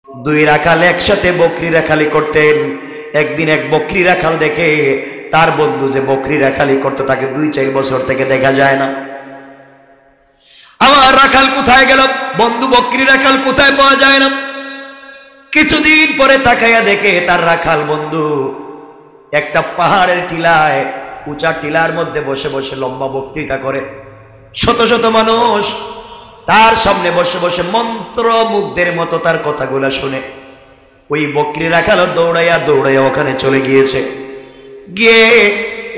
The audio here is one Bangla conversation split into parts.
দুই রাখাল একসাথে বকরি রাখালি করতেন। একদিন এক বকরি রাখাল দেখে তার বন্ধু যে বকরি রাখালি করতো তাকে 2-4 বছর থেকে দেখা যায় না। আমার রাখাল কোথায় গেল, বন্ধু বকরি রাখাল কোথায় পাওয়া যায় না। কিছুদিন পরে তাকাইয়া দেখে তার রাখাল বন্ধু একটা পাহাড়ের টিলায়, উঁচা টিলার মধ্যে বসে বসে লম্বা বক্তৃতা করে। শত শত মানুষ তার সামনে বসে বসে মন্ত্র মুগ্ধের মতো তার কথাগুলা শুনে। ওই বকরি রাখাল দৌড়াইয়া দৌড়াইয়া ওখানে চলে গিয়েছে। গিয়ে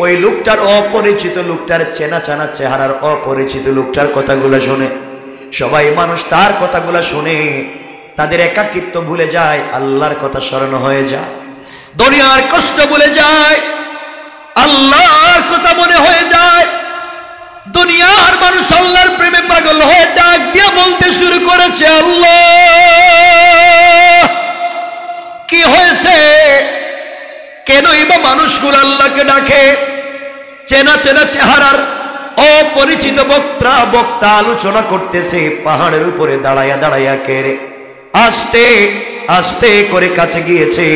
ওই লোকটার অপরিচিত, লোকটার চেনা চানা চেহারার অপরিচিত লোকটার কথাগুলা শুনে। সবাই মানুষ তার কথাগুলা শুনে তাদের একাকিত্ব ভুলে যায়, আল্লাহর কথা স্মরণ হয়ে যায়, দুনিয়ার কষ্ট ভুলে যায়, আল্লাহর কথা মনে হয়ে যায়। দুনিয়ার মানুষ আল্লাহর প্রেমে পাগল হয়ে ডাক দিয়ে বলতে শুরু করেছে, আল্লাহ কি হয়েছে, কেনই বা মানুষগুলো আল্লাহকে ডাকে? চেনা চেনা চেহারার অপরিচিত বক্তা আলোচনা করতেছে পাহাড়ের উপরে দাঁড়াইয়া দাঁড়াইয়া। কেড়ে আস্তে আস্তে করে কাছে গিয়েছে।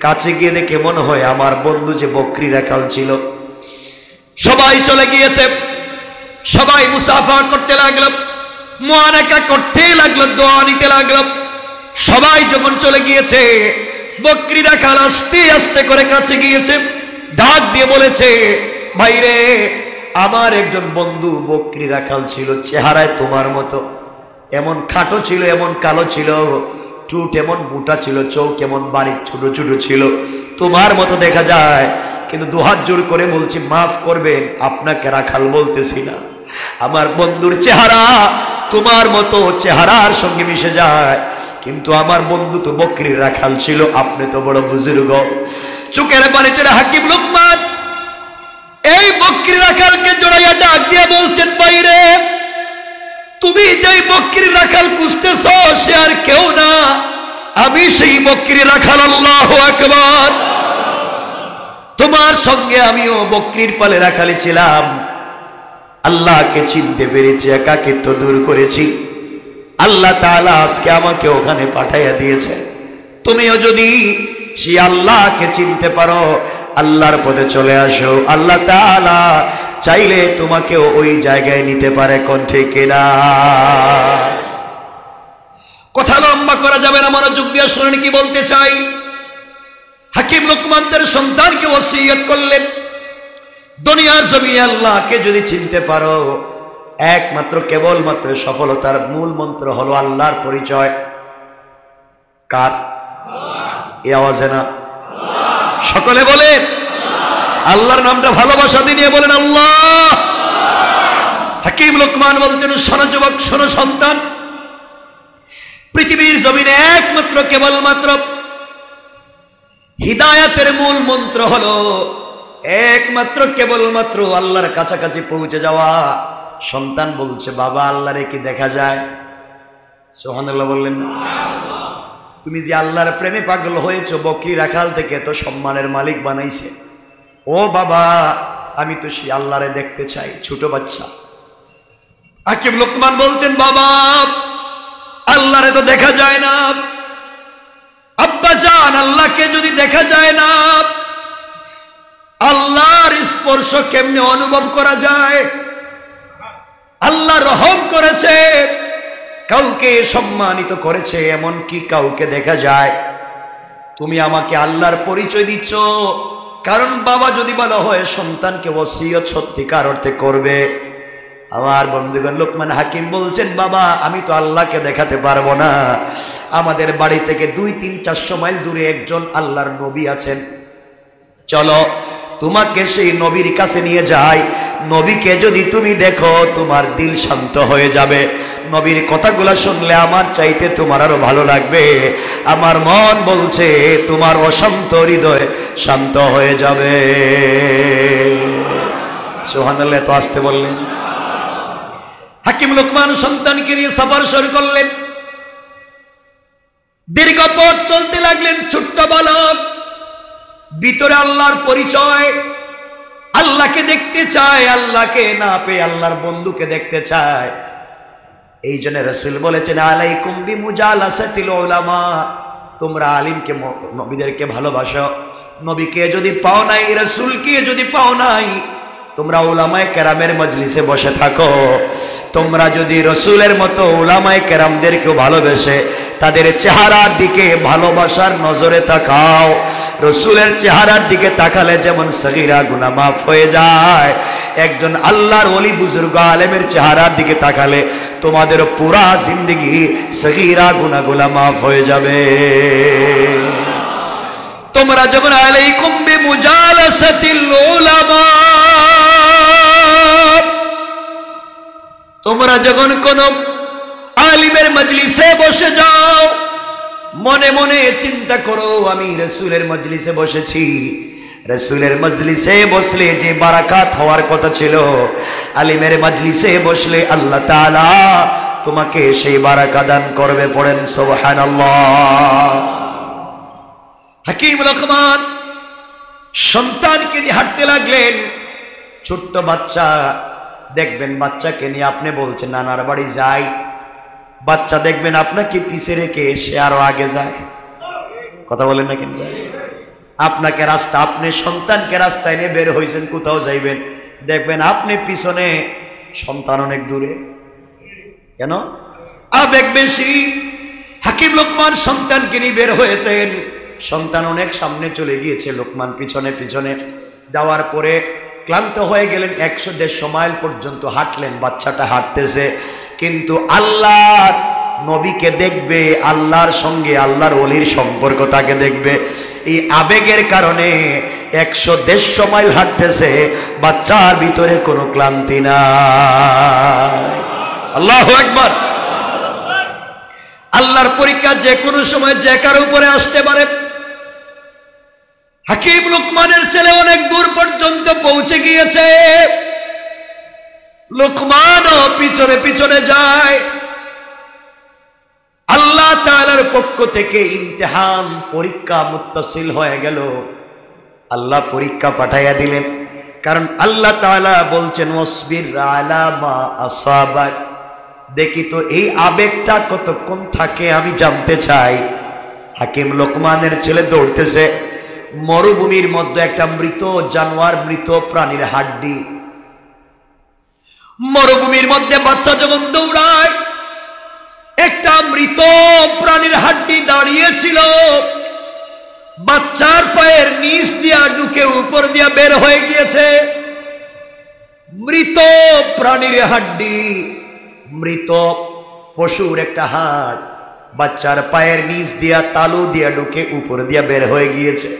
কাছে গিয়ে দেখে মনে হয় আমার বন্ধু যে বকরি রাখাল ছিল। সবাই চলে গিয়েছে, সবাই মুসাফা করতে লাগলো, মুআনাকা করতে লাগলো, দোয়া নিতে লাগলো। সবাই যখন চলে গিয়েছে, বকরি রাখাল আস্তে আস্তে করে কাছে গিয়েছে, ডাক দিয়ে বলেছে, ভাইরে আমার একজন বন্ধু বকরি রাখাল ছিল, চেহারায় তোমার মতো, এমন খাটো ছিল, এমন কালো ছিল, টুট এমন মোটা ছিল, চোখ এমন বারিক ছোট ছোট ছিল, তোমার মতো দেখা যায়। কিন্তু দুহাত জোর করে বলছি মাফ করবেন, আপনাকে রাখাল বলতেছি না, আমার বন্ধুর চেহারা তোমার মতো চেহারার সঙ্গে মিশে যায়, কিন্তু আমার বন্ধু তো বকরির রাখাল ছিল, আপনি তো বড় বুজুর্গ। চোখের পানি ছেড়ে হাকিম লোকমান এই বকরি রাখালকে জড়াইয়া ডাক দিয়ে বলছেন, বাইরে তুমি যেই বকরি রাখাল খুঁজতেছ সে আর কেউ না, আমি সেই বকরি রাখাল। আল্লাহু আকবার। তোমার সঙ্গে আমিও বকরির পালে রাখালি ছিলাম, আল্লাহকে চিনতে পেরেছি, একাকিত্ব দূর করেছি, আল্লাহ তাআলা আজকে আমাকে ওখানে পাঠাইয়া দিয়েছে। তুমিও যদি সেই আল্লাহকে চিনতে পারো, আল্লাহর পথে চলে আসো, আল্লাহ তাআলা চাইলে তোমাকে ওই জায়গায় নিতে পারে। কোন ঠিক কিনা? কথা লম্বা করা যাবে না, মনোযোগ দিয়ে শুনুন কি বলতে চাই। হাকিম লোকমান তার সন্তানকে ওসিয়ত করলেন, দুনিয়ার জমিনে আল্লাহকে যদি চিনতে পারো, একমাত্র কেবলমাত্র সফলতার মূল মন্ত্র হলো আল্লাহর পরিচয়। কার? এই আওয়াজে না, সকলে বলেন আল্লাহর নামটা ভালোবাসা দিয়ে বলেন আল্লাহ। হাকিম লোকমান বলছেন, শোনো যুবক, শোনো সন্তান, পৃথিবীর জমিনে একমাত্র কেবলমাত্র হিদায়াতের মূল মন্ত্র হলো একমাত্র কেবলমাত্র আল্লাহর কাছাকাছি পৌঁছে যাওয়া। সন্তান বলছে, বাবা আল্লাহরে কি দেখা যায়? সুবহানাল্লাহ বললেন না? তুমি যে আল্লাহর প্রেমে পাগল হয়েছো, বকরি রাখাল থেকে তো সম্মানের মালিক বানাইছে, ও বাবা আমি তো সেই আল্লাহরে দেখতে চাই। ছোট বাচ্চা হাকিম লোকমান বলছেন, বাবা আল্লাহরে তো দেখা যায় না। আব্বা জান আল্লাহকে যদি দেখা যায় না, আল্লাহর স্পর্শ কেমনে অনুভব করা যায়? আল্লাহ রহম করেছে, কাউকে সম্মানিত করেছে, এমন কি কাউকে দেখা যায়? তুমি আমাকে আল্লাহর পরিচয় দিচ্ছ, কারণ বাবা যদি বলা হয় সন্তানকে ওসিয়ত সত্যিকার অর্থে করবে। আমার বন্ধুগণ, লোকমান হাকিম বলছেন, বাবা আমি তো আল্লাহকে দেখাতে পারবো না, আমাদের বাড়ি থেকে 200-400 মাইল দূরে একজন আল্লাহর নবী আছেন, চলো তোমাকে সেই নবীর কাছে নিয়ে যাই। নবীকে যদি তুমি দেখো তোমার দিল শান্ত হয়ে যাবে, নবীর কথাগুলো শুনলে আমার চাইতে তোমার আরো ভালো লাগবে। আমার মন বলছে তোমার অশান্ত হৃদয় শান্ত হয়ে যাবে। সুবহানাল্লাহ। তো আসতে বললেন। হাকিম লোকমান সন্তানকে নিয়ে সফর শুরু করলেন। দীর্ঘ পথ চলতে লাগলেন। ছোট্ট বালক, ভিতরে আল্লাহর পরিচয়, আল্লাহকে দেখতে চায়, আল্লাহকে না পেয়ে আল্লাহর বন্ধুকে দেখতে চায়। এই জন্য রাসূল বলেছেন আলাইকুম বিমুজালাসাতিল উলামা, তোমরা আলিমকে নবীদেরকে ভালোবাসো। নবীকে যদি পাও নাই, রাসূলকে যদি পাও নাই, তোমরা উলামায়ে কেরামের মজলিসে বসে থাকো। তোমরা যদি রাসূলের মতো উলামায়ে কেরামদেরকেও ভালোবেসে তাদের চেহারার দিকে ভালোবাসার নজরে তাকাও। রাসূলের চেহারার দিকে তাকালে যেমন সগীরা গুনাহ মাফ হয়ে যায়, একজন আল্লাহর ওলি বুজুর্গ আলেমের চেহারার দিকে তাকালে তোমাদের পুরা জিন্দেগি সগীরা গুনাহগুলো মাফ হয়ে যাবে। তোমরা যখন আলাইকুম বিমুজালাসাতিল উলামা, তোমরা যখন কোন আলিমের মজলিসে বসে যাও, মনে মনে চিন্তা করো আমি রাসূলের মজলিসে বসেছি। রাসূলের মজলিসে বসলে যে বারাকাত হওয়ার কথা ছিল, আলিমের মজলিসে বসলে আল্লাহ তাআলা তোমাকে সেই বারাকাত দান করবে। পড়েন সুবহানাল্লাহ। হাকিম লোকমান সন্তানকে নিয়ে হাঁটতে লাগলেন। ছোট্ট বাচ্চা, দেখবেন বাচ্চাকে নিয়ে আপনি বলছেন নানার বাড়ি যাই, বাচ্চা দেখবেন আপনাকে পিছে রেখে সে আরো আগে যায়। কথা বলেন না কেন? যায় আপনাকে রাস্তা, আপনি সন্তানকে রাস্তায় নিয়ে বের হয়েছেন কোথাও যাইবেন, দেখবেন আপনি পিছনে, সন্তান অনেক দূরে। কেন? আবেগ বেশি। হাকিম লোকমান সন্তানকে নিয়ে বের হয়েছেন, সন্তান অনেক সামনে চলে গিয়েছে, লোকমান পিছনে পিছনে যাওয়ার পরে ক্লান্ত হয়ে গেলেন। 100-150 মাইল পর্যন্ত হাঁটলেন, বাচ্চাটা হাঁটতেছে, কিন্তু আল্লাহ নবীকে দেখবে, আল্লাহর সঙ্গে আল্লাহর ওলির সম্পর্ক তাকে দেখবে। এই আবেগের কারণে 100-150 মাইল হাঁটতেছে, বাচ্চার ভিতরে কোনো ক্লান্তি নাই। আল্লাহু আকবার। আল্লাহর পরীক্ষা যে কোনো সময় যে কারো উপরে আসতে পারে। হাকিম লোকমানের ছেলে অনেক দূর পর্যন্ত পৌঁছে গিয়েছে, লোকমানও পিছনে পিছনে যায়। আল্লাহ তাআলার পক্ষ থেকে ইমতিহান, পরীক্ষা মুত্তাসিল হয়ে গেল। আল্লাহ পরীক্ষা পাঠাইয়া দিলেন, কারণ আল্লাহ তাআলা বলছেন ওয়াসবির আলা মা আসাবাক। দেখি তো এই আবেগটা কতক্ষণ থাকে, আমি জানতে চাই। হাকিম লোকমানের ছেলে দৌড়তেছে, মরুভূমির মধ্যে একটা মৃত জানোয়ার, মৃত প্রাণীর হাড্ডি। মরুভূমির মধ্যে বাচ্চা যখন দৌড়ায়, একটা মৃত প্রাণীর হাড্ডি দাঁড়িয়েছিল, বাচ্চার পায়ের নিচ দিয়া ঢুকে উপর দিয়া বের হয়ে গিয়েছে। মৃত প্রাণীর হাড্ডি, মৃত পশুর একটা হাড় বাচ্চার পায়ের নিচ দিয়া তালু দিয়া ঢুকে উপর দিয়া বের হয়ে গিয়েছে।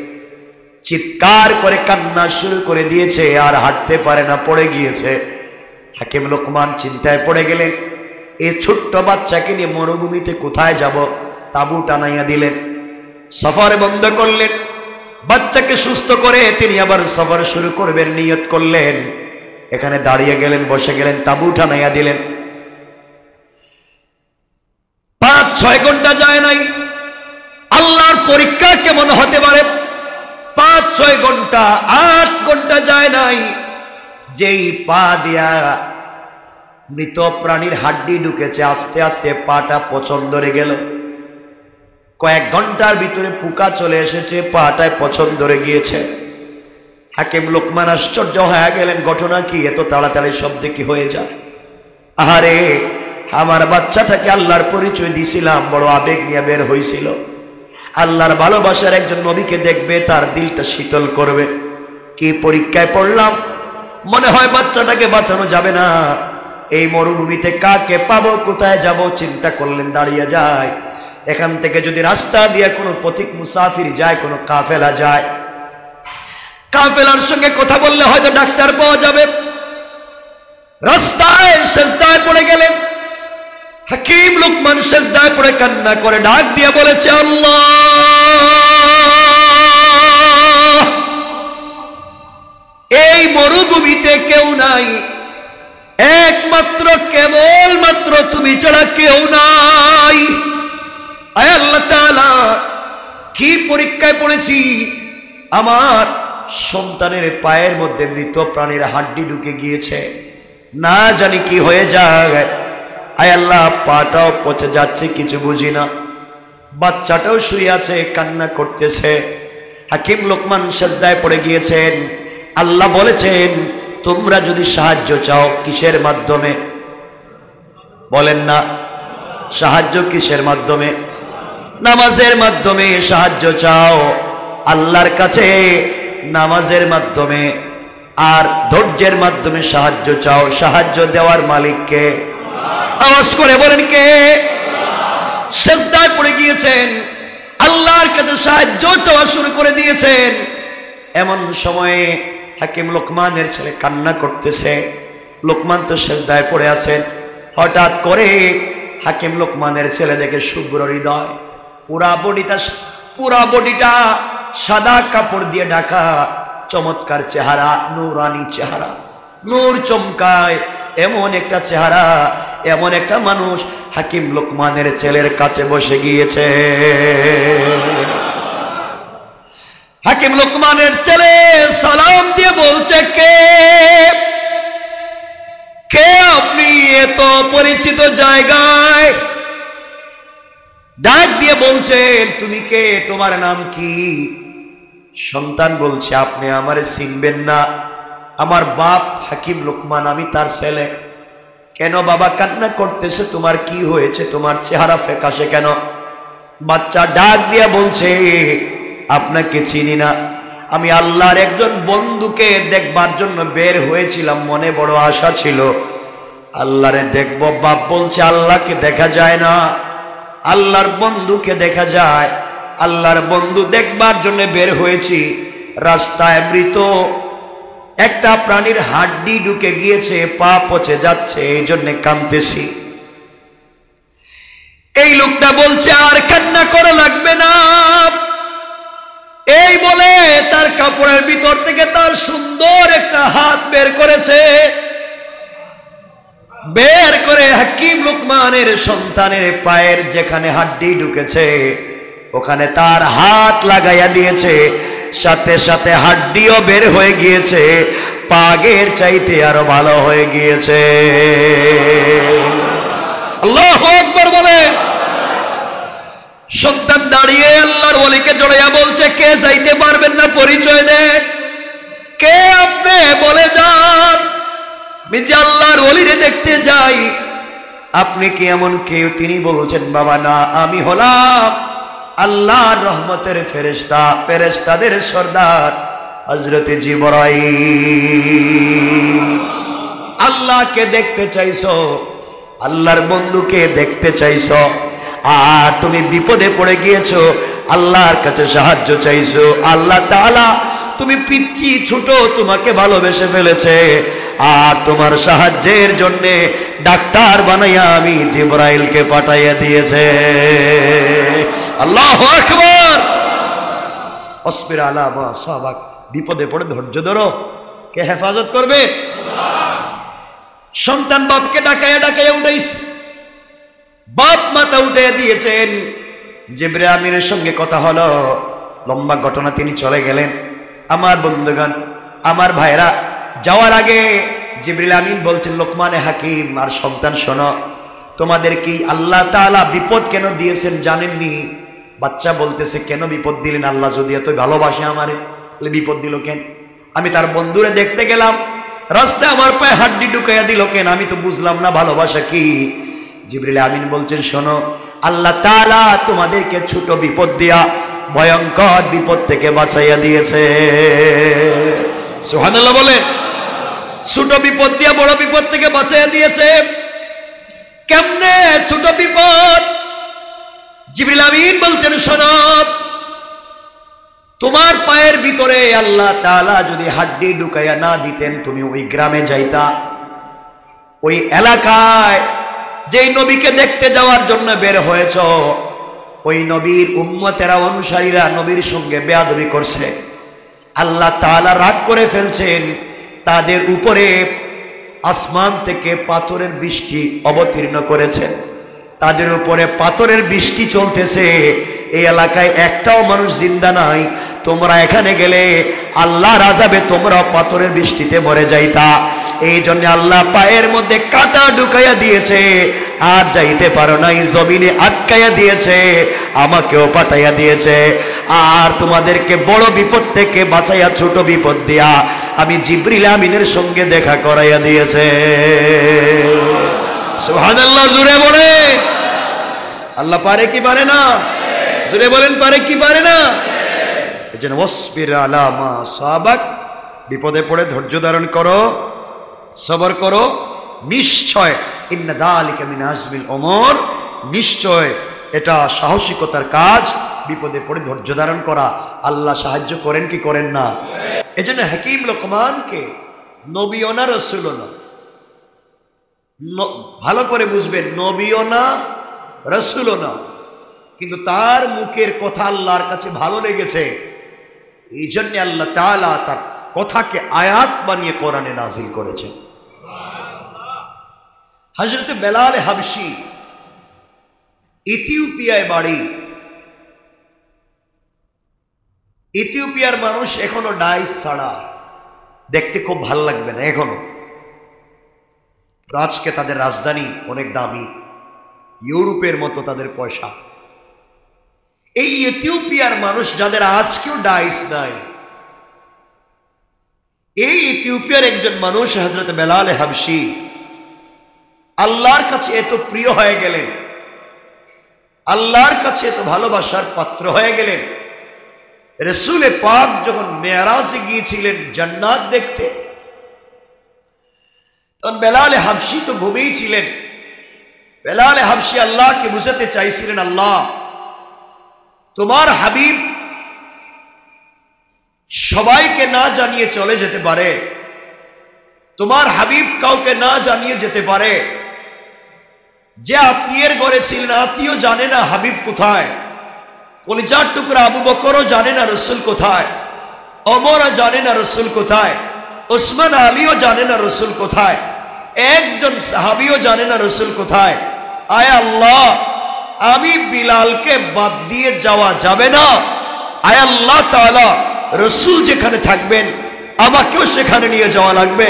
চিৎকার করে কান্না শুরু করে দিয়েছে, আর হাঁটতে পারে না, পড়ে গিয়েছে। হাকিম লোকমান চিন্তায় পড়ে গেলেন, এই ছোট্ট বাচ্চাকে নিয়ে মরুভূমিতে কোথায় যাব? তাবু টানাইয়া দিলেন, সফর বন্ধ করলেন। বাচ্চাকে সুস্থ করে তিনি আবার সফর শুরু করবেন নিয়ত করলেন। এখানে দাঁড়িয়ে গেলেন, বসে গেলেন, তাবু টানাইয়া দিলেন। 5-6 ঘন্টা যায় নাই। আল্লাহর পরীক্ষা কেমন হতে পারে? 5-6 ঘন্টা, 8 ঘন্টা যায় নাই, যেই পা দিয়া মৃত প্রাণীর হাড্ডি ঢুকেছে, আস্তে আস্তে পাটা পচন ধরে গেল। কয়েক ঘন্টার ভিতরে পোকা চলে এসেছে, পাটায় পচন ধরে গিয়েছে। হাকিম লোকমান আশ্চর্য হয়ে গেলেন, ঘটনা কি? এত তাড়াতাড়ি সব দেখি হয়ে যায়। আহারে, আমার বাচ্চাটাকে আল্লাহর পরিচয় দিছিলাম, বড় আবেগ নিয়ে বের হয়েছিল। আল্লাহর ভালোবাসার একজন নবীকে দেখবে, তার দিলটা শীতল করবে। কি পরীক্ষায় পড়লাম, মনে হয় বাচ্চাটাকে বাঁচানো যাবে না। এই মরুভূমিতে কাকে পাবো, কোথায় যাব? চিন্তা করলেন, দাঁড়িয়ে যায়। এখান থেকে যদি রাস্তা দিয়ে কোনো পথিক মুসাফির যায়, কোনো কাফেলা যায়, কাফেলার সঙ্গে কথা বললে হয়তো ডাক্তার পাওয়া যাবে। রাস্তায় সেজদায় পড়ে গেলেন। হাকিম লোকমান সেজদায় পড়ে কান্না করে ডাক দিয়ে বলেছে, আল্লাহ, এই মরুভূমিতে কেউ নাই, একমাত্র কেবলমাত্র তুমি ছাড়া কেউ নাই। আয় আল্লাহ তাআলা, কি পরীক্ষায় পড়েছি, আমার সন্তানের পায়ের মধ্যে মৃত প্রাণীর হাড্ডি ঢুকে গিয়েছে, না জানি কি হয়ে যায়। আয় আল্লাহ পাটাও পচে যাচ্ছে, কিছু বুঝি না। বাচ্চাটাও শুয়ে আছে, কান্না করতেছে। হাকিম লোকমান সেজদায় পড়ে গিয়েছেন। আল্লাহ বলেছেন তোমরা যদি সাহায্য চাও কিসের মাধ্যমে? বলেন না, সাহায্য কিসের মাধ্যমে? নামাজের মাধ্যমে সাহায্য চাও আল্লাহর কাছে, নামাজের মাধ্যমে আর ধৈর্যের মাধ্যমে সাহায্য চাও। সাহায্য দেওয়ার মালিককে? আওয়াজ করে বলেন কে? সেজদায় পড়ে গিয়েছেন, আল্লাহর কাছে সাহায্য চাওয়া শুরু করে দিয়েছেন। এমন সময়ে হাকিম লোকমানের ছেলে কান্না করতেছে। লোকমান তো সেজদায় পড়ে আছেন। হঠাৎ করে হাকিম লোকমানের ছেলে দেখে শুভ্র হৃদয়, পুরা বডিটা সাদা কাপড় দিয়ে ঢাকা, চমৎকার চেহারা, নূরানি চেহারা, নূর চমকায় এমন একটা চেহারা, এমন একটা মানুষ হাকিম লোকমানের ছেলের কাছে বসে গিয়েছে। হাকিম লোকমানের ছেলে সালাম দিয়ে বলছে কে কে আপনি এত পরিচিত জায়গায়? ডাক দিয়ে বলছেন তুমি কে, তোমার নাম কি? সন্তান বলছে আপনি আমারে চিনবেন না, আমার বাপ হাকিম লোকমান, আমি তার ছেলে। কেন বাবা কান্না করতেছে, তোমার কি হয়েছে, তোমার চেহারা ফ্যাকাশে কেন? বাচ্চা ডাক দিয়া বলছে আপনাকে চিনি না, আমি আল্লাহর একজন বন্ধুকে দেখবার জন্য বের হয়েছিলাম, মনে বড় আশা ছিল আল্লাহরে দেখব। বাপ বলছে আল্লাহকে দেখা যায় না, আল্লাহর বন্ধুকে দেখা যায়। আল্লাহর বন্ধু দেখবার জন্য বের হয়েছি, রাস্তায় মৃত একটা প্রাণীর হাড্ডি ঢুকে গিয়েছে, পা পচে যাচ্ছে, এই জন্য কাঁদতেছি। এই লোকটা বলছে আর কান্না করা লাগবে না। এই বলে তার কাপড়ের ভিতর থেকে তার সুন্দর একটা হাত বের করেছে। বের করে হাকিম লোকমানের সন্তানের পায়ের যেখানে হাড্ডি ঢুকেছে ওখানে তার হাত লাগাইয়া দিয়েছে। সাথে সাথে হাড্ডিও বের হয়ে গিয়েছে, পাগের চাইতে আরো ভালো হয়ে গিয়েছে। আল্লাহু আকবার বলে। সন্তান দাঁড়িয়ে আল্লাহর ওলিকে জড়াইয়া বলছে কে যাইতে পারবেন না, পরিচয় দেন, কে আপনি বলে যান, আমি যে আল্লাহর ওলিরে দেখতে যাই, আপনি কি এমন কেউ? তিনি বলছেন বাবা না, আমি হলাম আল্লাহর রহমতের ফেরেশতা, ফেরেশতাদের সর্দার হযরতে জিবরাইল। আল্লাহকে দেখতে চাইছো, আল্লাহর বন্ধুকে দেখতে চাইছো, আর তুমি বিপদে পড়ে গিয়েছো, আল্লাহর কাছে সাহায্য চাইছো। আল্লাহ তাআলা তুমি পিচ্চি ছোট তোমাকে ভালোবেসে ফেলেছে, আর তোমার সাহায্যের জন্য ডাক্তার বানাইয়া আমি জিবরাইলকে পাঠাইয়া দিয়েছে। আল্লাহু আকবার। অসবির আলা মা সাবাক। বিপদে পড়ে ধৈর্য ধরো, কে হেফাজত করবে? সন্তান বাপকে ডাকাইয়া ডাকাইয়া উঠাইছে, বাপ মাথা উঠে দিয়েছেন। জিবরাইল আমিনের সঙ্গে কথা হলো, লম্বা ঘটনা, তিনি চলে গেলেন। আমার বন্ধুগণ, আমার ভাইরা, যাওয়ার আগে জিবরাইল আমিন বলছেন লোকমানে হাকিম আর সন্তান শোনো, তোমাদের কি আল্লাহ তাআলা বিপদ কেন দিয়েছেন জানেননি? বাচ্চা বলতেছে কেন বিপদ দিলেন আল্লাহ, যদি এত ভালোবাসে আমারে, তাহলে বিপদ দিল কেন? আমি তার বন্ধুরে দেখতে গেলাম, রাস্তায় আমার পায়ে হাড্ডি ঢুকাইয়া দিল কেন? আমি তো বুঝলাম না ভালোবাসা কি। জিবরাইল আমিন বলছেন শোনো, আল্লাহ তাআলা তোমাদেরকে ছোট বিপদ দিয়া ভয়ঙ্কর বিপদ থেকে বাঁচাইয়া দিয়েছে। সুবহানাল্লাহ বলে। ছোট বিপদ দিয়া বড় বিপদ থেকে বাঁচাইয়া দিয়েছে। কেমনে ছোট বিপদ? জিবরাইল আমিন বলছেন শোনো, তোমার পায়ের ভিতরে আল্লাহ তাআলা যদি হাড্ডি ঢুকাইয়া না দিতেন, তুমি ওই গ্রামে যাইতা, ওই এলাকায় যেই নবীকে দেখতে যাওয়ার জন্য বের হয়েছ, ওই নবীর উম্মতেরা, অনুসারীরা নবীর সঙ্গে বেয়াদবি করছে। আল্লাহ তাআলা রাগ করে ফেলছেন, তাদের উপরে আসমান থেকে পাথরের বৃষ্টি অবতীর্ণ করেছেন, তাদের উপরে পাথরের বৃষ্টি চলতেছে। এই এলাকায় একটাও মানুষ জিন্দা নাই। তোমরা এখানে গেলে আল্লাহর আযাবে তোমরা পাথরের বৃষ্টিতে মরে যাইতা। এই জন্য আল্লাহ পায়ের মধ্যে কাঁটা ঢুকাইয়া দিয়েছে, আর যাইতে পারো নাই, জমিনে আটকাইয়া দিয়েছে, আমাকেও পাঠাইয়া দিয়েছে। আর তোমাদেরকে বড় বিপদ থেকে বাঁচাইয়া ছোট বিপদ দিয়া আমি জিবরিল আমিনের সঙ্গে দেখা করাইয়া দিয়েছে। সুবহানাল্লাহ, জোরে বলে। আল্লাহ পারে কি পারে না? জোরে বলেন, পারে কি পারে না? এজন্য ওয়াসবির আলা মা সাবাক, বিপদে পড়ে ধৈর্য ধারণ করো, সবর করো। নিশ্চয় ইন্না যালিকা মিন আজমিল উমুর, নিশ্চয় এটা সাহসিকতার কাজ, বিপদে পড়ে ধৈর্য ধারণ করা। আল্লাহ সাহায্য করেন কি করেন না? এজন্য হাকিম লোকমানকে নবীও না রাসূলও না, ভালো করে বুঝবেন, নবীও না রাসূলও না, কিন্তু তার মুখের কথা আল্লাহর কাছে ভালো লেগেছে। এই জন্য আল্লাহ তাআলা তার কথাকে আয়াত বানিয়ে কোরআনে নাজিল করেছেন। হযরত বেলাল হাবশী, ইথিওপিয়ায় বাড়ি। ইথিওপিয়ার মানুষ এখনো ডাইস ছাড়া, দেখতে খুব ভাল লাগবে না এখনো। আজকে তাদের রাজধানী অনেক দামি, ইউরোপের মতো তাদের পয়সা। এই ইথিওপিয়ার মানুষ যাদের আজকেও ডাইস নাই, এই ইথিওপিয়ার একজন মানুষ হযরত বেলাল হাবশী আল্লাহর কাছে এত প্রিয় হয়ে গেলেন, আল্লাহর কাছে এত ভালোবাসার পাত্র হয়ে গেলেন। রাসূল পাক যখন মেরাজে গিয়েছিলেন জান্নাত দেখতে, তখন বেলাল হাবশী তো ঘুমিয়ে ছিলেন। বেলাল হাবশী আল্লাহকে বুঝাতে চাইছিলেন, আল্লাহ তোমার হাবিব সবাইকে না জানিয়ে চলে যেতে পারে, তোমার হাবিব কাউকে না জানিয়ে যেতে পারে। যে আত্মীয়ের ঘরে ছিলেন, আত্মীয় জানে না হাবিব কোথায়, কলিজার টুকরা আবু বকরও জানে না রাসূল কোথায়, ওমরও জানে না রাসূল কোথায়, ওসমান আলীও জানে না রাসূল কোথায়, একজন সাহাবীও জানে না রাসূল কোথায়। আয় আল্লাহ, আমি বিলালকে বাদ দিয়ে যাওয়া যাবে না। আয় আল্লাহ তাআলা, রাসূল যেখানে থাকবেন আমাকেও সেখানে নিয়ে যাওয়া লাগবে।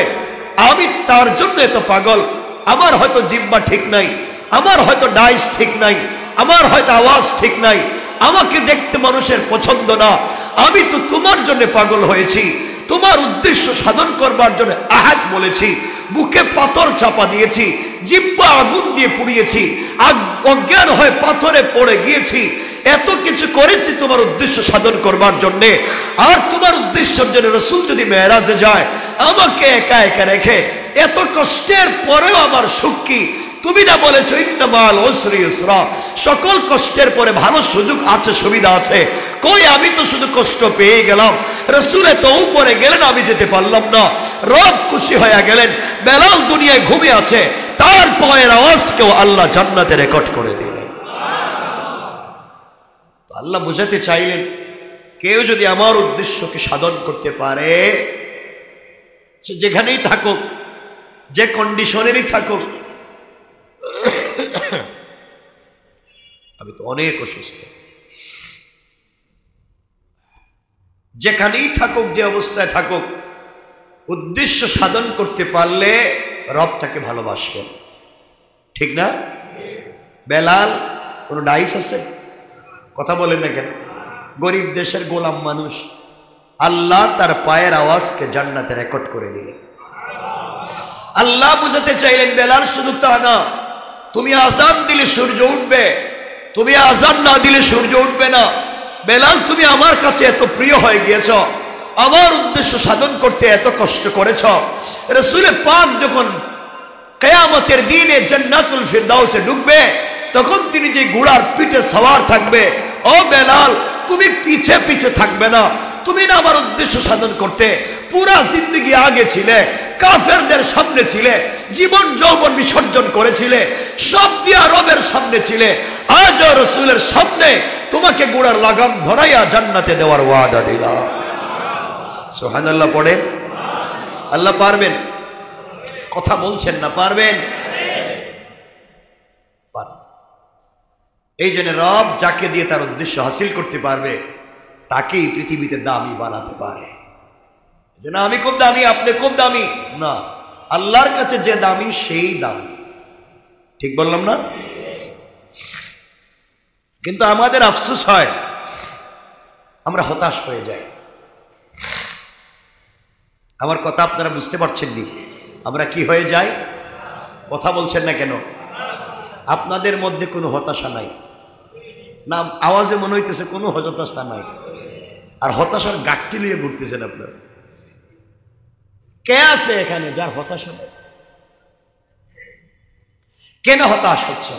আমি তার জন্য এত পাগল। আমার হয়তো জিহ্বা ঠিক নাই, আমার হয়তো ডাইস ঠিক নাই, আমার হয়তো আওয়াজ ঠিক নাই, আমাকে দেখতে মানুষের পছন্দ না। আমি তো তোমার জন্য পাগল হয়েছি, তোমার উদ্দেশ্য সাধন করবার জন্য আহাদ বলেছি, বুকে পাথর চাপা দিয়েছি, জিহ্বা আগুন দিয়ে পুড়িয়েছি, অজ্ঞান হয়ে পাথরে পড়ে গিয়েছি, এত কিছু করেছি তোমার উদ্দেশ্য সাধন করবার জন্যে। আর তোমার উদ্দেশ্যের জন্য রাসূল যদি মেরাজে যায়, আমাকে একা একা রেখে এত কষ্টের পরেও আমার সুখ কি? তুমি না বলেছো ইন্না মাল উসরি ইউসরা, সকল কষ্টের পরে ভালো সুযোগ আছে, সুবিধা আছে। কই, আমি তো শুধু কষ্ট পেয়ে গেলাম। রাসূল তো উপরে গেলেন, আমি যেতে পারলাম না। রব খুশি হয়ে গেলেন, বেলাল দুনিয়ায় ঘুমিয়ে আছে, তার পায়ের আওয়াজকেও আল্লাহ জান্নাতে রেকর্ড করে দিলেন। তো আল্লাহ বুঝাতে চাইলেন, কেউ যদি আমার উদ্দেশ্যকে সাধন করতে পারে, সে যেখানেই থাকুক, যে কন্ডিশনেরই থাকুক, আমি তো অনেক অসুস্থ, যেখানেই থাকুক, যে অবস্থায় থাকুক, উদ্দেশ্য সাধন করতে পারলে রব তাকে ভালোবাসবেন। ঠিক না? বেলাল কোন ডাইস আছে? কথা বলেন না কেন? গরিব দেশের গোলাম মানুষ, আল্লাহ তার পায়ের আওয়াজকে জান্নাতে রেকর্ড করে দিলেন। আল্লাহ বুঝাতে চাইলেন, বেলাল শুধু তা না, তুমি আজান দিলে সূর্য উঠবে, তুমি আজান না দিলে সূর্য উঠবে না। বেলাল, তুমি আমার কাছে এত প্রিয় হয়ে গিয়েছ, আমার উদ্দেশ্য সাধন করতে এত কষ্ট করেছ। রাসূল পাক যখন কিয়ামতের দিনে জান্নাতুল ফিরদাউসে ঢুকবে, তখন তিনি যে ঘোড়ার পিঠে সওয়ার থাকবে, ও বেলাল, তুমি পিছে পিছে থাকবে না। তুমি না আমার উদ্দেশ্য সাধন করতে পুরা জিন্দেগি আগে ছিলে, কাফেরদের সামনে ছিলে, জীবন যৌবন বিসর্জন করেছিলে, সব দিয়া রবের সামনে ছিলে। আজ রাসূলের সামনে তোমাকে গোড়ার লাগাম ধরাইয়া জান্নাতে দেওয়ার ওয়াদা দিলাম। সুবহানাল্লাহ পড়েন। আল্লাহ পারবেন? কথা বলছেন না, পারবেন? এই জন্য রব যাকে দিয়ে তার উদ্দেশ্য হাসিল করতে পারবে, তাকেই পৃথিবীতে দামি বানাতে পারে। যেন আমি খুব দামি, আপনি খুব দামি না, আল্লাহর কাছে যে দামি সেই দামি। ঠিক বললাম না? কিন্তু আমাদের আফসোস হয়, আমরা হতাশ হয়ে যাই। আমার কথা আপনারা বুঝতে পারছেন নি? আমরা কি হয়ে যাই? কথা বলছেন না কেন? আপনাদের মধ্যে কোনো হতাশা নাই না? আওয়াজে মনে হইতেছে কোনো হতাশা নাই, আর হতাশার গাঁটটি নিয়ে ঘুরতেছেন আপনারা। কে আছে এখানে যার হতাশা নেই? কেন হতাশ হচ্ছে?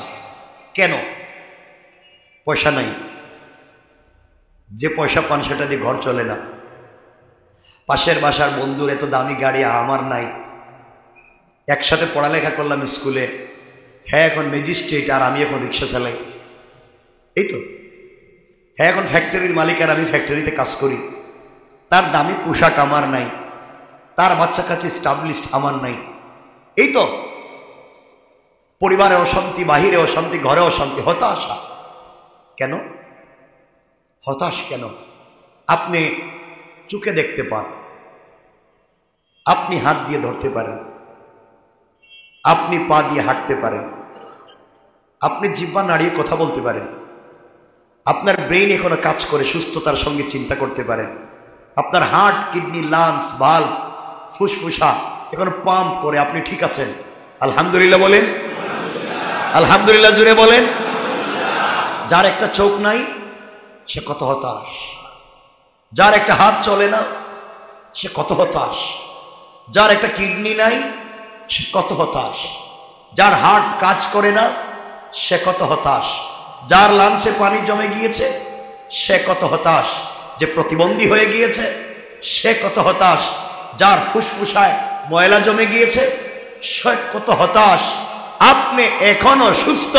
কেন? পয়সা নাই, যে পয়সা পান সেটা দিয়ে ঘর চলে না। পাশের বাসার বন্ধুর এত দামি গাড়ি, আমার নাই। একসাথে পড়ালেখা করলাম স্কুলে, হ্যাঁ এখন ম্যাজিস্ট্রেট আর আমি এখন রিক্সা চালাই। এই তো, হ্যাঁ এখন ফ্যাক্টরির মালিক আর আমি ফ্যাক্টরিতে কাজ করি। তার দামি পোশাক আমার নাই, তার বাচ্চা কাছে স্টাবলিশড আমার নাই। এই তো, পরিবারে অশান্তি, বাহিরে অশান্তি, ঘরে অশান্তি, হতাশা। কেন হতাশ? কেন? আপনি চোখে দেখতে পান, আপনি হাত দিয়ে ধরতে পারেন, আপনি পা দিয়ে হাঁটতে পারেন, আপনি জিহ্বা নাড়িয়ে কথা বলতে পারেন, আপনার ব্রেইন এখনো কাজ করে সুস্থতার সঙ্গে চিন্তা করতে পারেন, আপনার হার্ট, কিডনি, লাংস, ভালভ, ফুসফুসা এখনো পাম্প করে, আপনি ঠিক আছেন। আলহামদুলিল্লাহ বলেন, আলহামদুলিল্লাহ জুড়ে বলেন। যার একটা চোখ নাই সে কত হতাশ, যার একটা হাত চলে না সে কত হতাশ, যার একটা কিডনি নাই সে কত হতাশ, যার হার্ট কাজ করে না সে কত হতাশ, যার লাঞ্চে পানি জমে গিয়েছে সে কত হতাশ, যে প্রতিবন্ধী হয়ে গিয়েছে সে কত হতাশ, যার ফুসফুসায় ময়লা জমে গিয়েছে সে কত হতাশ। আপনি এখনো সুস্থ,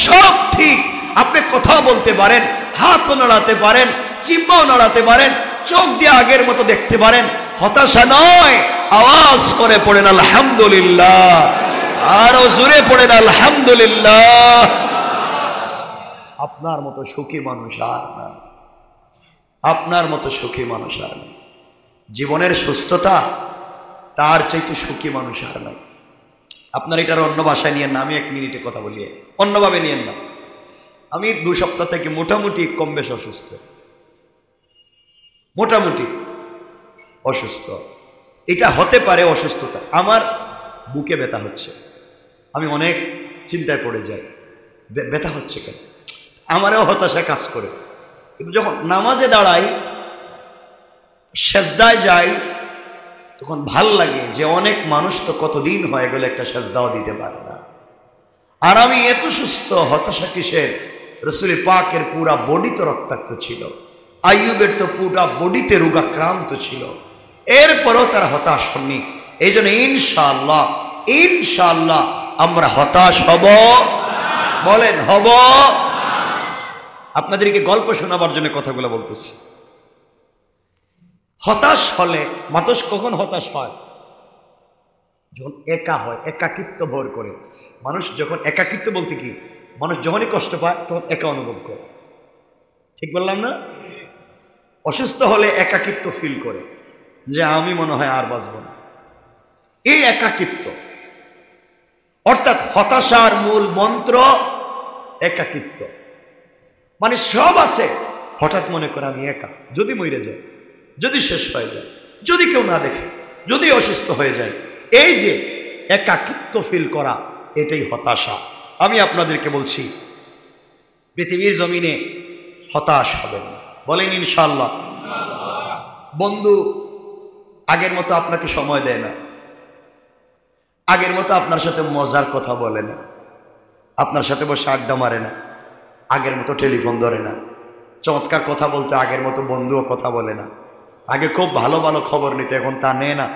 সব ঠিক, আপনি কথাও বলতে পারেন, হাতও নাড়াতে পারেন, জিহ্বাও নাড়াতে পারেন, চোখ দিয়ে আগের মতো দেখতে পারেন। হতাশা নয়, আওয়াজ করে পড়েন আলহামদুলিল্লাহ, আরো জোরে পড়েন আলহামদুলিল্লাহ। আপনার মতো সুখী মানুষ আর না, আপনার মতো সুখী মানুষ আর নাই। জীবনের সুস্থতা তার চাইতে সুখী মানুষ আর নাই। আপনার এটার অন্য ভাষায় নিয়েন না, আমি 1 মিনিটে কথা বলি, অন্যভাবে নিয়েন না। আমি 2 সপ্তাহ থেকে মোটামুটি কম বেশ অসুস্থ, মোটামুটি অসুস্থ। এটা হতে পারে অসুস্থতা, আমার বুকে ব্যথা হচ্ছে, আমি অনেক চিন্তায় পড়ে যাই, ব্যথা হচ্ছে কেন? আমারও হতাশা কাজ করে। কিন্তু যখন নামাজে দাঁড়াই, সেজদায় যাই, তখন ভাল লাগে যে অনেক মানুষ তো কতদিন হয়ে গেল একটা সেজদাও দিতে পারে না, আর আমি এত সুস্থ। হতাশা কিসের? রাসূল পাকের পুরা বডি তো রক্তাক্ত ছিল, আইয়ুবের তো পুরা বডিতে রোগাক্রান্ত ছিল, এরপরও তারা হতাশ হননি। এই জন্য ইনশাআল্লাহ, ইনশাআল্লাহ আমরা হতাশ হব। বলেন হব? আপনাদেরকে গল্প শোনাবার জন্য কথাগুলো বলতেছি। হতাশ হলে মানুষ কখন হতাশ হয়? যখন একা হয়, একাকিত্ব ভর করে। মানুষ যখন একাকিত্ব বলতে কি, মানুষ যখনই কষ্ট পায় তখন একা অনুভব করে। ঠিক বললাম না? অসুস্থ হলে একাকিত্ব ফিল করে যে আমি মনে হয় আর বাঁচব না। এই একাকিত্ব, অর্থাৎ হতাশার মূল মন্ত্র একাকিত্ব। মানে সব আছে, হঠাৎ মনে করে আমি একা, যদি মরে যায়, যদি শেষ হয়ে যায়, যদি কেউ না দেখে, যদি অসুস্থ হয়ে যায়, এই যে একাকিত্ব ফিল করা, এটাই হতাশা। আমি আপনাদেরকে বলছি, পৃথিবীর জমিনে হতাশ হবেন না। বলেন ইনশাআল্লাহ। বন্ধু আগের মতো আপনাকে সময় দেয় না, আগের মতো আপনার সাথে মজার কথা বলে না, আপনার সাথে বসে আড্ডা মারে না, আগের মতো টেলিফোন ধরে না, চমৎকার কথা বলতে আগের মতো বন্ধুও কথা বলে না। আগে খুব ভালো ভালো খবর নিতে, এখন তা নেয় না।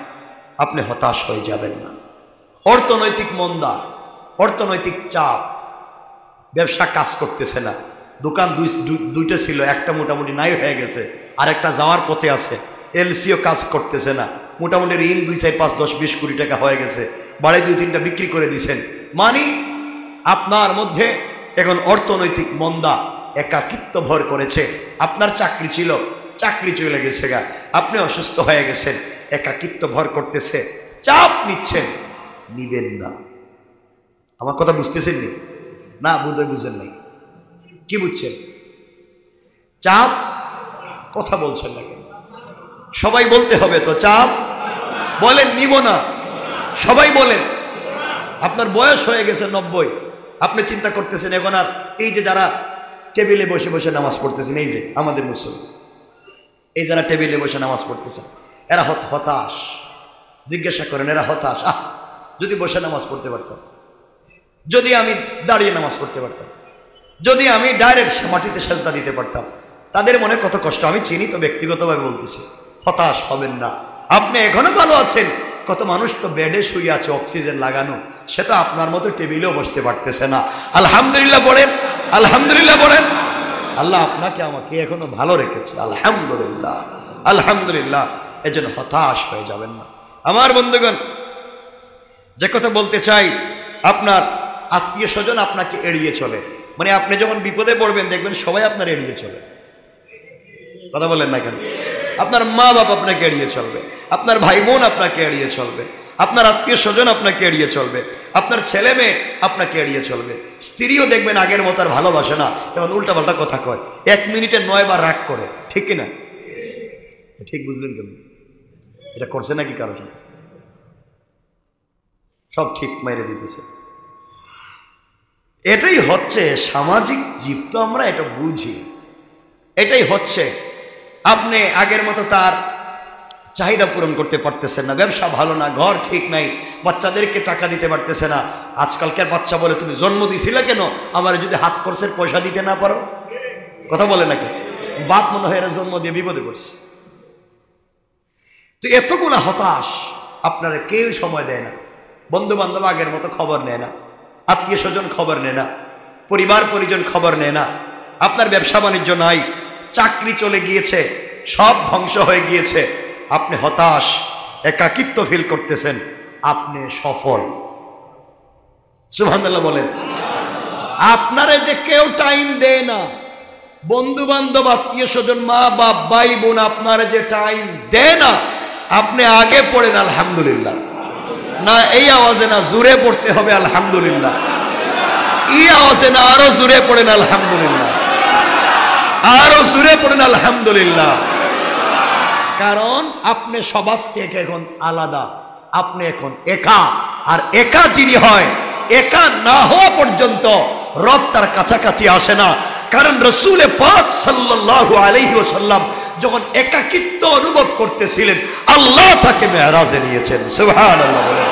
আপনি হতাশ হয়ে যাবেন না। অর্থনৈতিক মন্দা, অর্থনৈতিক চাপ, ব্যবসা কাজ করতেছে না, দোকান দুইটা ছিল, একটা মোটামুটি নাই হয়ে গেছে, আর একটা যাওয়ার পথে আছে, এলসিও কাজ করতেছে না, মোটামুটি ঋণ 2, 4, 5, 10, 20 কোটি টাকা হয়ে গেছে, বাড়ি 2-3টা বিক্রি করে দিয়েছেন। মানে আপনার মধ্যে এখন অর্থনৈতিক মন্দা, একাকিত্ব ভর করেছে। আপনার চাকরি ছিল, চাকরি চলে গেছে গা, আপনি অসুস্থ হয়ে গেছেন, একাকিত্ব ভর করতেছে, চাপ নিচ্ছেন। নিবেন না, আমার কথা বুঝতেছেন নি? না, বোধহয় বুঝেন নাই। কি বুঝছেন? চাপ, কথা বলছেন না কেন? সবাই বলতে হবে তো, চাপ বলেন, নিব না, সবাই বলেন। আপনার বয়স হয়ে গেছে 90, আপনি চিন্তা করতেছেন এখন আর এই যে যারা টেবিলে বসে বসে নামাজ পড়তেছেন, এই যে আমাদের মুসলমান, এই যারা টেবিলে বসে নামাজ পড়তেছেন, এরা হতাশ। জিজ্ঞাসা করেন, এরা হতাশ, যদি বসে নামাজ পড়তে পারতাম, যদি আমি দাঁড়িয়ে নামাজ পড়তে পারতাম, যদি আমি ডাইরেক্ট মাটিতে সেজদা দিতে পারতাম। তাদের মনে কত কষ্ট আমি চিনি তো, ব্যক্তিগতভাবে বলতেছি। হতাশ হবেন না, আপনি এখনো ভালো আছেন। কত মানুষ তো বেডে শুয়ে আছে, অক্সিজেন লাগানো, সে তো আপনার মতো টেবিলেও বসতে পারতেছে না। আলহামদুলিল্লাহ বলেন, আলহামদুলিল্লাহ বলেন। আল্লাহ আপনাকে আমাকে এখনো ভালো রেখেছে, আলহামদুলিল্লাহ, আলহামদুলিল্লাহ। এজন্য হতাশ হয়ে যাবেন না আমার বন্ধুগণ। যে কথা বলতে চাই, আপনার আত্মীয় স্বজন আপনাকে এড়িয়ে চলে, মানে আপনি যখন বিপদে পড়বেন দেখবেন সবাই আপনার এড়িয়ে চলে। কথা বলেন না কেন? আপনার মা বাপ আপনাকে এড়িয়ে চলবে, আপনার ভাই বোন আপনাকে এড়িয়ে চলবে, আপনার আত্মীয় স্বজন আপনাকে এড়িয়ে চলবে, আপনার ছেলে মেয়ে আপনাকে এড়িয়ে চলবে। স্ত্রীও দেখবেন আগের মতো আর ভালোবাসে না, তখন উল্টাপাল্টা কথা কয়, 1 মিনিটে 9 বার রাগ করে। ঠিক কিনা? ঠিক বুঝলেন কেন? এটা করছে নাকি কারো সাথে? সব ঠিক মেরে দিতেছে। এটাই হচ্ছে সামাজিক জীব, তো আমরা এটা বুঝি। এটাই হচ্ছে, আপনি আগের মতো তার চাহিদা পূরণ করতে পারতেছেন না, ব্যবসা ভালো না, ঘর ঠিক নাই, বাচ্চাদেরকে টাকা দিতে পারতেছে না। আজকালকার বাচ্চা বলে, তুমি জন্ম দিছিলে কেন, আমার যদি হাত খরচের পয়সা দিতে না পারো? কথা বলে নাকি? বাপ মনে হয় এরা জন্ম দিয়ে বিপদে পড়ছে। তো এতগুলা হতাশ, আপনারা কেউ সময় দেয় না, বন্ধু বান্ধব আগের মতো খবর নেয় না, আত্মীয় স্বজন খবর নেয় না, পরিবার পরিজন খবর নেয় না, আপনার ব্যবসা বাণিজ্য নাই, চাকরি চলে গিয়েছে, সব ধ্বংস হয়ে গিয়েছে, আপনি হতাশ, একাকিত্ব ফিল করতেছেন, আপনি সফল। সুবহানাল্লাহ বলেন। আপনারে যে কেউ টাইম দেয় না, বন্ধু বান্ধব আত্মীয় স্বজন মা বাপ ভাই বোন আপনারে যে টাইম দেয় না, আপনি আগে পড়েন আলহামদুলিল্লাহ। না এই আওয়াজে না, জোরে পড়তে হবে আলহামদুলিল্লাহ। এই আওয়াজে না, আরো জোরে পড়েন আলহামদুলিল্লাহ, আরো জোরে পড়েন আলহামদুলিল্লাহ। কারণ আপনি সবার থেকে এখন আলাদা, আপনি এখন একা। আর একা যিনি হয়, একা না হওয়া পর্যন্ত রব তার কাছাকাছি আসে না। কারণ রাসূল পাক সাল্লাল্লাহু আলাইহি ওয়াসাল্লাম যখন একাকিত্ব অনুভব করতেছিলেন, আল্লাহ তাকে মেরাজে নিয়েছেন। সুবহানাল্লাহ বলেন।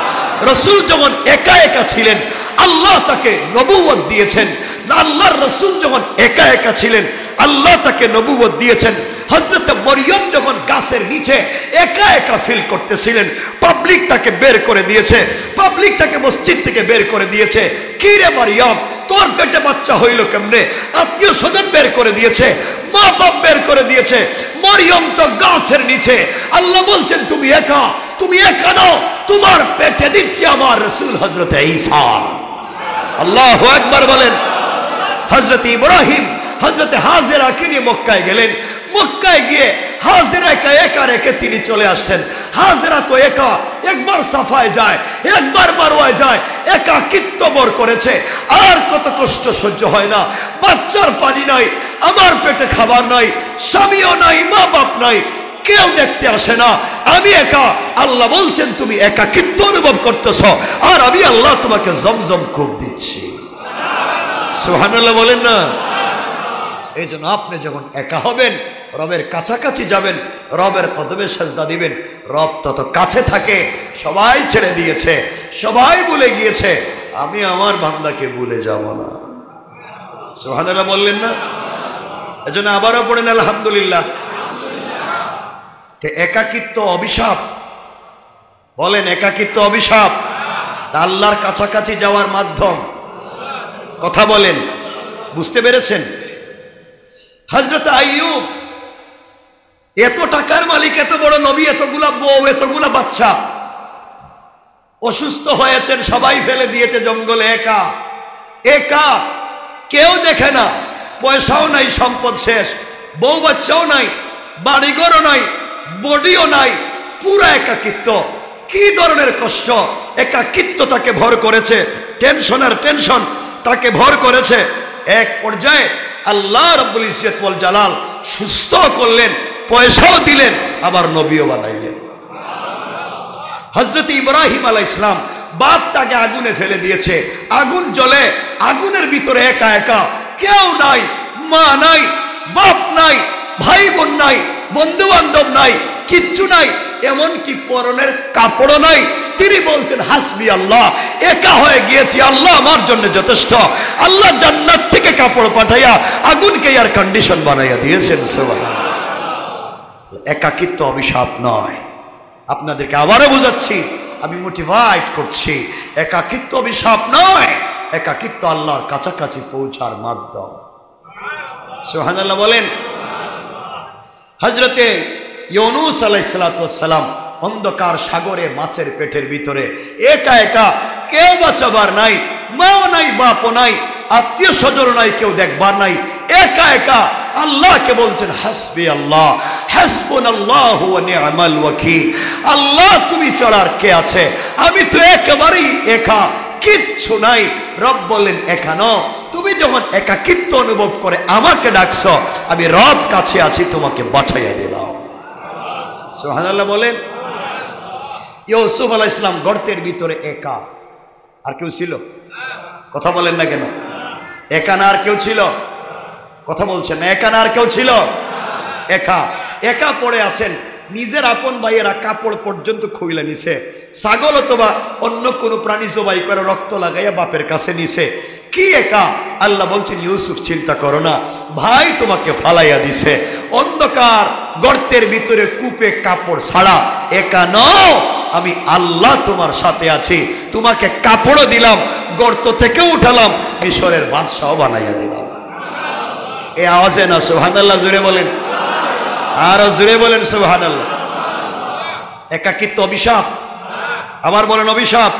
রাসূল যখন একা একা ছিলেন, আল্লাহ তাকে নবুয়ত দিয়েছেন। আল্লাহর রাসূল যখন একা একা ছিলেন, আল্লাহ তাকে নবুয়ত দিয়েছেন। হযরত মরিয়ম যখন গাছের নিচে একা একা ফিল করতেছিলেন, পাবলিক তাকে বের করে দিয়েছে, পাবলিক তাকে মসজিদ থেকে বের করে দিয়েছে। কি রে মরিয়ম, তোর পেটে বাচ্চা হইল কেমনে? আত্মীয় স্বজন বের করে দিয়েছে, মা বাপ বের করে দিয়েছে, মরিয়ম তো গাছের নিচে। আল্লাহ বলছেন তুমি একা, তুমি একা নও, তোমার পেটে দিচ্ছে আমার রাসূল হযরত ঈসা। আল্লাহু আকবার বলেন। হযরত ইব্রাহিম হযরত হাজেরাকে নিয়ে মক্কায় গেলেন, মক্কায় গিয়ে হাজেরাকে একা রেখে তিনি চলে আসছেন। হাজেরা তো একা, একবার সাফায় যায়, একবার মারওয়ায় যায়, একাকিত্ব বর করেছে। আর কত কষ্ট সহ্য হয় না, বাচ্চার পানি নাই, আমার পেটে খাবার নাই, স্বামীও নাই, মা বাপ নাই, কেউ দেখতে আসে না, আমি একা। আল্লাহ বলছেন তুমি একাকিত্ব অনুভব করতেছ, আর আমি আল্লাহ তোমাকে জমজম কূপ দিচ্ছি। সুবহানাল্লাহ বলেন না। এই জন্য আপনি যখন একা হবেন, রবের কাছাকাছি যাবেন, রবের কদমে সেজদা দিবেন, রব তত কাছে থাকে। সবাই ছেড়ে দিয়েছে, সবাই ভুলে গিয়েছে, আমি আমার বান্দাকে ভুলে যাব না। সুবহানাল্লাহ বললেন না? এজন্য আবারও পড়েন আলহামদুলিল্লাহ। একাকিত্ব অভিশাপ, বলেন একাকিত্ব অভিশাপ, আল্লাহর কাছাকাছি যাওয়ার মাধ্যম। কথা বলেন, বুঝতে পেরেছেন? হযরত আইয়ুব এত টাকার মালিক, এত বড় নবী, এতগুলা বউ, এতগুলা বাচ্চা, অসুস্থ হয়েছেন, সবাই ফেলে দিয়েছে জঙ্গলে, একা একা, কেউ দেখে না, পয়সাও নাই, সম্পদ শেষ, বউ বাচ্চাও নাই, বাড়িঘরও নাই, বডিও নাই, পুরা একাকিত্ব। কি ধরনের কষ্ট, একাকিত্ব তাকে ভর করেছে। টেনশনের টেনশন তাকে ভর করেছে। এক পর্যায়ে আল্লাহ রাব্বুল ইজ্জত ওয়াল জালাল সুস্থ করলেন, পয়সাও দিলেন, আবার নবীও বানাইলেন। হযরত ইব্রাহিম আলাইহিস সালাম বাপ তাকে আগুনে ফেলে দিয়েছে, আগুন জ্বলে, আগুনের ভিতরে একা একা, কেউ নাই, মা নাই, বাপ নাই, ভাই বোন নাই, বন্ধু বান্ধব নাই, কিচ্ছু নাই, এমনকি পরনের কাপড়ও নাই। তিনি বলছেন হাসবি আল্লাহ, একা হয়ে গিয়েছি, আল্লাহ আমার জন্য যথেষ্ট। আল্লাহ জান্নাত থেকে কাপড় পাঠাইয়া আগুনকে এয়ার কন্ডিশন বানাইয়া দিয়েছেন। সুবহানাল্লাহ। একাকিত্ব অভিশাপ নয়। আপনাদেরকে আবারও বুঝাচ্ছি, আমি মোটিভেট করছি, একাকিত্ব অভিশাপ নয়, একাকিত্ব আল্লাহর কাছাকাছি পৌঁছার মাধ্যম। সুবহানাল্লাহ বলেন। হযরতে ইউনূস আলাইহিস সালাম অন্ধকার সাগরে মাছের পেটের ভিতরে একা একা, কেউ বাঁচাবার নাই, মাও নাই, বাপও নাই, আত্মীয় স্বজন নাই, কেউ দেখবার নাই, একা একা আল্লাহকে বলছেন হাসবি আল্লাহ, হাসবুনাল্লাহু ওয়া নি'মাল ওয়াকিল। আল্লাহ তুমি ছাড়া কে আছে, আমি তো একেবারেই একা, কিচ্ছু নাই। রব বলেন এখানো, তুমি যখন একাকিত্ব অনুভব করে আমাকে ডাকছো, আমি রব কাছে আছি, তোমাকে বাঁচাইয়া দিলাম। সুবহানাল্লাহ বলেন। ইউসুফ আলাইহিস সালাম গর্তের ভিতরে একা, আর কেউ ছিল? কথা বলেন না কেন? একা না আর কেউ ছিল? কথা বলছেন না? একা না আর কেউ ছিল? একা একা পড়ে আছেন। নিজের আপন ভাইয়েরা কাপড় পর্যন্ত খুইলা নিছে, ছাগল অথবা অন্য কোনো প্রাণী জবাই করে রক্ত লাগাইয়া বাপের কাছে নিছে। কি একা? আল্লাহ বলছেন ইউসুফ চিন্তা করো না, ভাই তোমাকে ফালাইয়া দিছে অন্ধকার গর্তের ভিতরে, কূপে কাপড় ছাড়া একা নও, আমি আল্লাহ তোমার সাথে আছি, তোমাকে কাপড়ও দিলাম, গর্ত থেকে উঠালাম, মিশরের বাদশাহ বানাইয়া দিলাম। এই আওয়াজে না সুবহানাল্লাহ জোরে বলেন, আরো জোরে বলেন সুবহানাল্লাহ। একাকিত্ব অভিশাপ? আবার বলেন অভিশাপ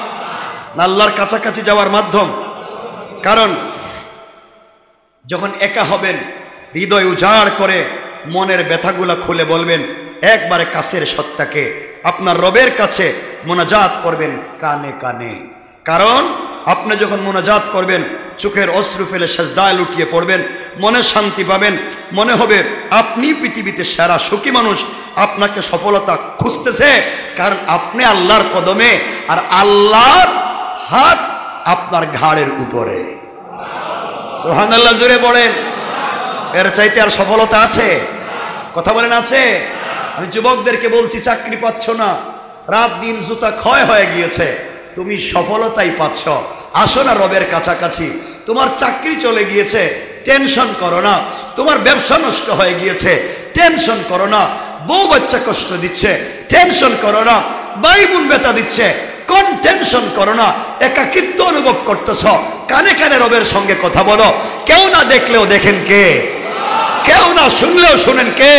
না আল্লাহর কাছাকাছি যাওয়ার মাধ্যম? কারণ যখন একা হবেন, হৃদয় উজাড় করে মনের ব্যথাগুলা খুলে বলবেন, একবারে কাছের সত্তাকে আপনার রবের কাছে মুনাজাত করবেন কানে কানে। কারণ আপনি যখন মুনাজাত করবেন, চোখের অশ্রু ফেলে সেজদায় লুটিয়ে পড়বেন, মনে শান্তি পাবেন, মনে হবে আপনি পৃথিবীতে সেরা সুখী মানুষ, আপনাকে সফলতা খুঁজতেছে, কারণ আপনি আল্লাহর কদমে, আর আল্লাহর হাত আপনার ঘাড়ের উপরে। সুবহানাল্লাহ জোরে বলেন। এর চাইতে আর সফলতা আছে? কথা বলেন আছে? আমি যুবকদেরকে বলছি, চাকরি পাচ্ছ না, রাত দিন জুতা ক্ষয় হয়ে গিয়েছে, তুমি সফলতাই পাচ্ছ, আসো না রবের কাছাকাছি। তোমার চাকরি চলে গিয়েছে, টেনশন করো না। তোমার ব্যবসা নষ্ট হয়ে গিয়েছে, টেনশন করো না। বউ বাচ্চা কষ্ট দিচ্ছে, টেনশন করো না। ভাই বোন ব্যথা দিচ্ছে, কোন টেনশন করো না। একাকিত্ব অনুভব করতেছ, কানে কানে রবের সঙ্গে কথা বলো। কেউ না দেখলেও দেখেন কে, কেউ না শুনলেও শুনেন কে।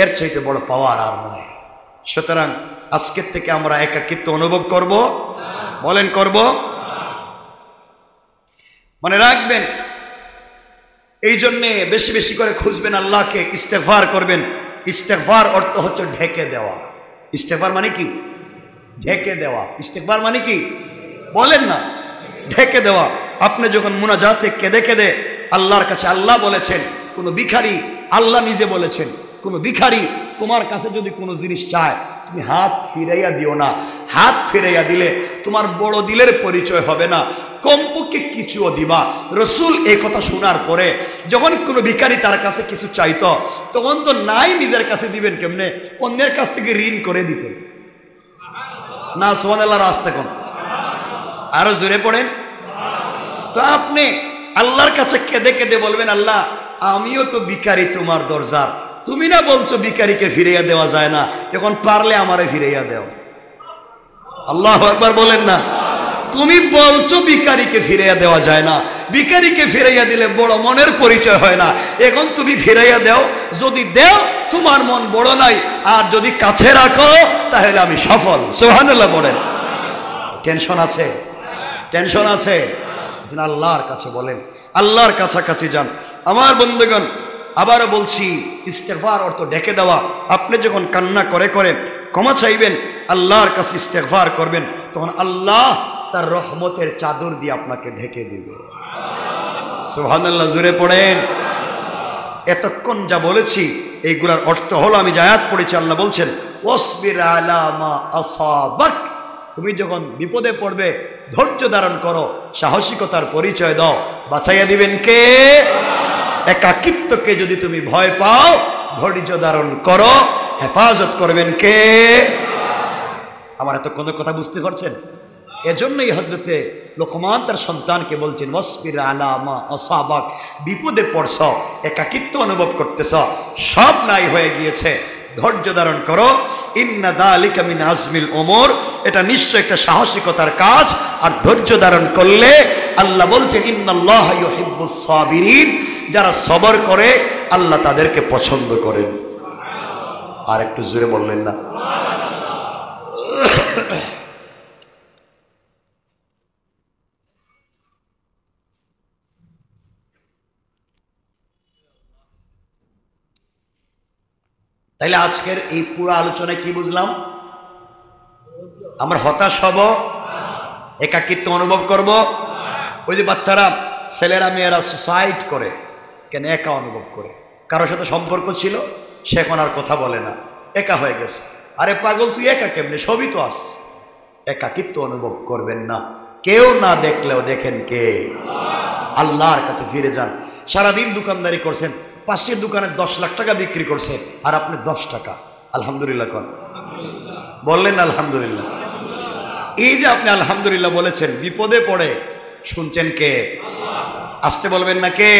এর চাইতে বড় পাওয়ার আর নয়। সুতরাং আজকের থেকে আমরা একাকিত্ব অনুভব করব, বলেন করব। মনে রাখবেন, এই জন্যে বেশি বেশি করে খুঁজবেন আল্লাহকে, ইস্তেগফার করবেন। ইস্তেগফার অর্থ হচ্ছে ঢেকে দেওয়া। ইস্তেগফার মানে কি? ঢেকে দেওয়া। ইস্তেগফার মানে কি? বলেন না, ঢেকে দেওয়া। আপনি যখন মুনাজাতে কেঁদে কেঁদে আল্লাহর কাছে, আল্লাহ বলেছেন কোনো ভিখারি, আল্লাহ নিজে বলেছেন কোনো ভিখারি তোমার কাছে যদি কোনো জিনিস চায়, তুমি হাত ফিরাইয়া দিও না। হাত ফিরাইয়া দিলে তোমার বড় দিলের পরিচয় হবে না, কমপক্ষে কিছুও দিবা। রসুল এই কথা শোনার পরে যখন কোনো ভিখারি তার কাছে কিছু চাইতো, তখন তো নাই নিজের কাছে দিবেন কেমনে, অন্যের কাছ থেকে ঋণ করে দিতেন না। সুবহানাল্লাহ রাস্তা কোন, আরো জোরে পড়েন। তো আপনি আল্লাহর কাছে কেঁদে কেঁদে বলবেন, আল্লাহ আমিও তো ভিখারি তোমার দরজার, তুমি না বলছো ভিখারিকে ফিরাইয়া দেওয়া যায় না, এখন পারলে আমারে ফিরাইয়া দাও। আল্লাহু আকবার বলেন না। তুমি বলছো ভিখারিকে ফিরাইয়া দেওয়া যায় না, ভিখারিকে ফিরাইয়া দিলে বড় মনের পরিচয় হয় না, এখন তুমি ফিরাইয়া দাও। যদি দেও তোমার মন বড় নাই, আর যদি কাছে রাখো তাহলে আমি সফল। সুবহানাল্লাহ বলেন। টেনশন আছে? টেনশন আছে? আল্লাহর কাছে বলেন, আল্লাহর কাছাকাছি যান। আমার বন্ধুগণ, আবারও বলছি, ইস্তেগফার অর্থ ঢেকে দেওয়া। আপনি যখন কান্না করে করে ক্ষমা চাইবেন, আল্লাহর কাছে ইস্তেগফার করবেন, তখন আল্লাহ তার রহমতের চাদর দিয়ে আপনাকে ঢেকে দিবে। সুবহানাল্লাহ, জোরে পড়েন। এতক্ষণ যা বলেছি এইগুলার অর্থ হলো, আমি যে আয়াত পড়েছি, আল্লাহ বলছেন ওয়াসবির আলা মা আসাবাক, তুমি যখন বিপদে পড়বে ধৈর্য ধারণ করো, সাহসিকতার পরিচয় দাও, বাঁচাইয়া দিবেন কে? একাকিত্বকে যদি তুমি ভয় পাও, ধৈর্য ধারণ করো, হেফাজত করবেন কে? আমার এতক্ষণ কথা বুঝতে পারছেন? এজন্যই হযরতে লোকমান তার সন্তানকে বলছেন ওয়াসবির আলা মা আসাবাক, বিপদে পড়ছ, একাকিত্ব অনুভব করতেছ, সব নাই হয়ে গিয়েছে, ধৈর্য ধারণ করো। ইন্না যালিকা মিন আজমিল উমুর, এটা নিশ্চয় একটা সাহসিকতার কাজ। আর ধৈর্য ধারণ করলে আল্লাহ বলছেন ইন্নাল্লাহা ইউহিব্বুস সাবিরিন, যারা সবর করে আল্লাহ তাদেরকে পছন্দ করেন। আর একটু জোরে বললেন না? তাইলে আজকের এই পুরো আলোচনায় কি বুঝলাম? আমরা হতাশ হব, একাকিত্ব অনুভব করব। ওই যে বাচ্চারা, ছেলেরা মেয়েরা সুসাইড করে কেন? একা অনুভব করে। কারোর সাথে সম্পর্ক ছিল, সে এখন আর কথা বলে না, একা হয়ে গেছে। আরে পাগল, তুই একা কেমনে? সবই তো আস। একাকিত্ব অনুভব করবেন না। কেউ না দেখলেও দেখেন কে? আল্লাহর কাছে ফিরে যান। সারাদিন দোকানদারি করছেন, পাশের দোকানে 10 লাখ টাকা বিক্রি করছে, আর আপনি 10 টাকা। আলহামদুলিল্লাহ কর, বললেন আলহামদুলিল্লাহ। এই যে আপনি আলহামদুলিল্লাহ বলেছেন, বিপদে পড়ে শুনছেন কে? আসতে বলবেন না কে?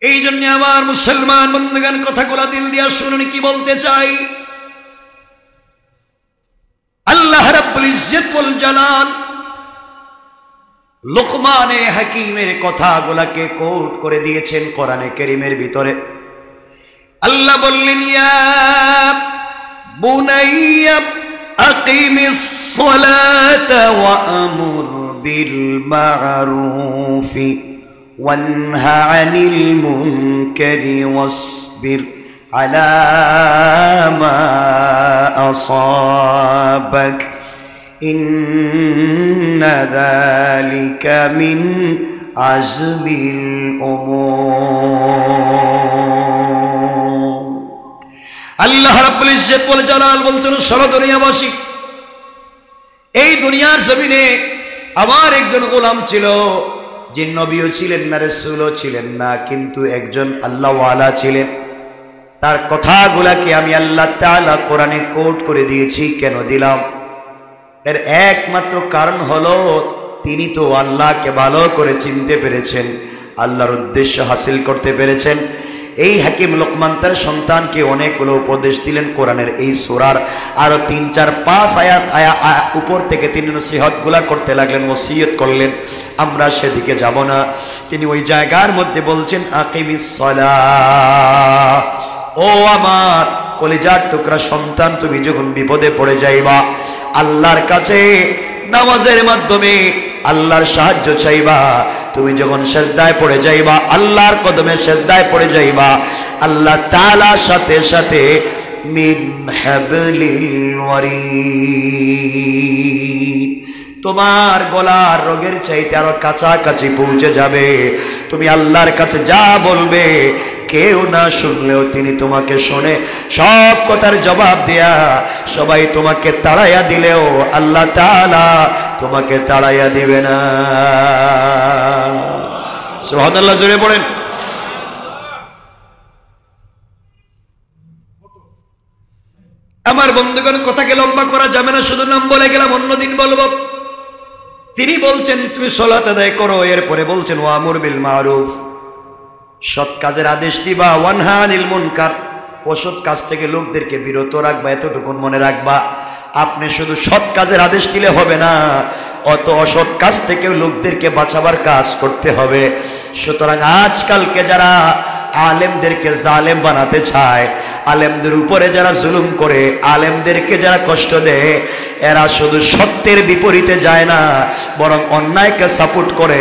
এই জন্য আমার মুসলমান বন্ধুগণ, কথাগুলা দিল দিয়া শুনুন, কি বলতে চাই। আল্লাহ রাব্বুল ইজ্জত ওয়াল জালাল লোকমানে হাকিমের কথাগুলাকে কোট করে দিয়েছেন কোরআনে কারীমের ভিতরে। আল্লাহ বললেন ইয়া বুনাইয়া আকিমিস সালাতা ওয়া আমুর বিল মা'রুফি ওয়ানহা আনিল মুনকারি ওয়াসবির আলা মা আসাবাক ইন্না যালিকা মিন আজমিল উমুর। আল্লাহ রাব্বুল ইজ্জত ওয়াল জালাল বলছেন, সারা দুনিয়াবাসী, এই দুনিয়ার জমিনে আমার একজন গোলাম ছিল, যে নবীও ছিলেন না, রাসূলও ছিলেন না, কিন্তু একজন আল্লাহওয়ালা ছিলেন। তার কথাগুলাকে আমি আল্লাহ তাআলা কোরআনে কোট করে দিয়েছি। কেন দিলাম? এর একমাত্র কারণ হলো, তিনি তো আল্লাহকে ভালো করে চিনতে পেরেছেন, আল্লাহর উদ্দেশ্য হাসিল করতে পেরেছেন। এই হাকিম লোকমান তার সন্তানকে অনেকগুলো উপদেশ দিলেন কোরআনের এই সূরার আরো 3, 4, 5 আয়াত উপর থেকে তিনি নসিহতগুলা করতে লাগলেন, ওসিয়ত করলেন। আমরা সেদিকে যাব না। তিনি ওই জায়গার মধ্যে বলছেন আকিমিস সালাহ, ও আমার কলিজার টুকরা সন্তান, তুমি যখন বিপদে পড়ে যাইবা, আল্লাহর কাছে নামাজের মাধ্যমে আল্লাহর সাহায্য চাইবা, তুমি যখন সেজদায় পড়ে যাইবা, আল্লাহর কদমে সেজদায় পড়ে যাইবা, আল্লাহ তাআলা সাথে সাথে মিন হাবলিল ওয়ারিদ, তোমার গলার রোগের চাইতে আরো কাছাকাছি পৌঁছে যাবে। তুমি আল্লাহর কাছে যা বলবে, কেউ না শুনলেও তিনি তোমাকে শুনে সব কথার জবাব দেয়া, সবাই তোমাকে তাড়াইয়া দিলেও আল্লাহ তাআলা তোমাকে তাড়াইয়া দিবে না। সুবহানাল্লাহ, জোরে পড়েন। আমার বন্ধুগণ, কথাকে লম্বা করা যাবে না, শুধু নাম বলে গেলাম, অন্যদিন বলবো। তিনি বলছেন তুমি সালাত আদায় করো, এরপরে বলছেন ওয়ামুর বিল মারুফ, সৎ কাজের আদেশ দিবা, ওয়ানহা আনিল মুনকার, অসৎ কাজ থেকে লোকদেরকে বিরত রাখবা। এতটুকুন মনে রাখবা, আপনি শুধু সৎ কাজের আদেশ দিলে হবে না, অত অসৎ কাজ থেকে লোকদেরকে বাঁচাবার কাজ করতে হবে। সুতরাং আজকালকে যারা আলেমদেরকে জালেম বানাতে চায়, আলেমদের উপরে যারা জুলুম করে, আলেমদেরকে যারা কষ্ট দেয়, এরা শুধু সত্যের বিপরীতে যায় না, বরং অন্যায়কে সাপোর্ট করে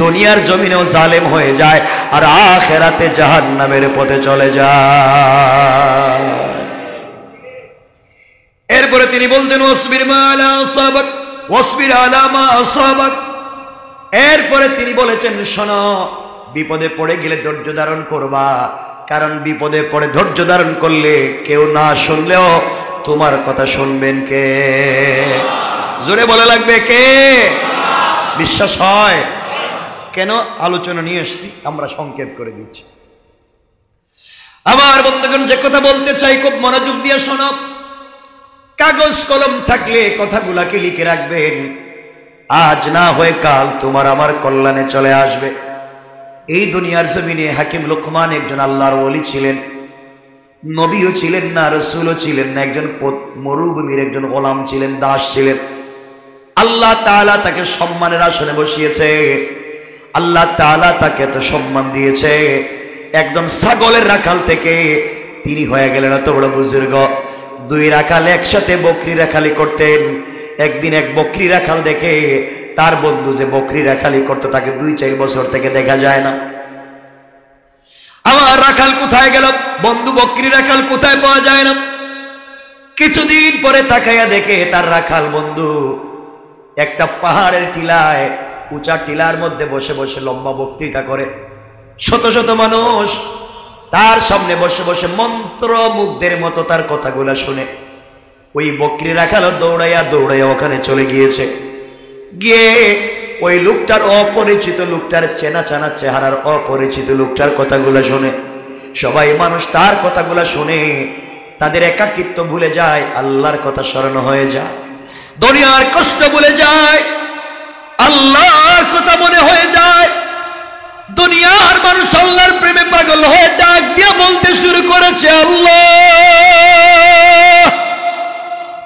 দুনিয়ার জমিনেও জালেম হয়ে যায় আর আখিরাতে জাহান্নামের পথে চলে যায়। এরপরে তিনি বলতেন ওয়াসবির মা আলা আসাবাক ওয়াসবির আলা মা আসাবাক। এরপরে তিনি বলেছেন শোনো, বিপদে পড়ে গেলে ধৈর্য ধারণ করবা, কারণ বিপদে পড়ে ধৈর্য ধারণ করলে কেউ না শুনলেও তোমার কথা শুনবেন কে? জোরে বলে লাগবে কে? বিশ্বাস হয়? কেন আলোচনা নিয়ে এসেছি আমরা সংক্ষেপ করে দিচ্ছি। আমার বন্ধুগণ, যে কথা বলতে চাই খুব মনোযোগ দিয়ে শোনো। কাগজ কলম থাকলে কথাগুলাকে লিখে রাখবেন, আজ না হয়ে কাল তোমার আমার কল্যাণে চলে আসবে। এই দুনিয়ার জমিনে হাকিম লোকমান একজন আল্লাহর ওলি ছিলেন, নবীও ছিলেন না, রাসূলও ছিলেন না, একজন মরুভূমির একজন গোলাম ছিলেন, দাস ছিলেন। আল্লাহ তাআলা তাকে সম্মানের আসনে বসিয়েছে, আল্লাহ তাআলা তাকে এত সম্মান দিয়েছে, একজন ছাগলের রাখাল থেকে তিনি হয়ে গেলেন এত বড় বুজুর্গ। দুই রাখাল একসাথে বকরি রাখালি করতেন। একদিন এক বকরি রাখাল দেখে তার বন্ধু যে বকরি রাখালি করতো তাকে 2-4 বছর থেকে দেখা যায় না। আমার রাখাল কোথায় গেল, বন্ধু বকরি রাখাল কোথায় পাওয়া যায় না। কিছুদিন পরে তাকাইয়া দেখে তার রাখাল বন্ধু একটা পাহাড়ের টিলায়, উঁচা টিলার মধ্যে বসে বসে লম্বা বক্তৃতা করে। শত শত মানুষ তার সামনে বসে বসে মন্ত্র মুগ্ধের মতো তার কথাগুলা শুনে। ওই বকরি রাখাল দৌড়াইয়া দৌড়াইয়া ওখানে চলে গিয়েছে। গিয়ে ওই লোকটার অপরিচিত, লোকটার চেনা চানা চেহারার অপরিচিত লোকটার কথাগুলা শুনে। সবাই মানুষ তার কথাগুলা শুনে তাদের একাকিত্ব ভুলে যায়, আল্লাহর কথা স্মরণ হয়ে যায়, দুনিয়ার কষ্ট ভুলে যায়, আল্লাহর কথা মনে হয়ে যায়। দুনিয়ার মানুষ আল্লাহর প্রেমে পাগল হয়ে ডাক দিয়ে বলতে শুরু করেছে, আল্লাহ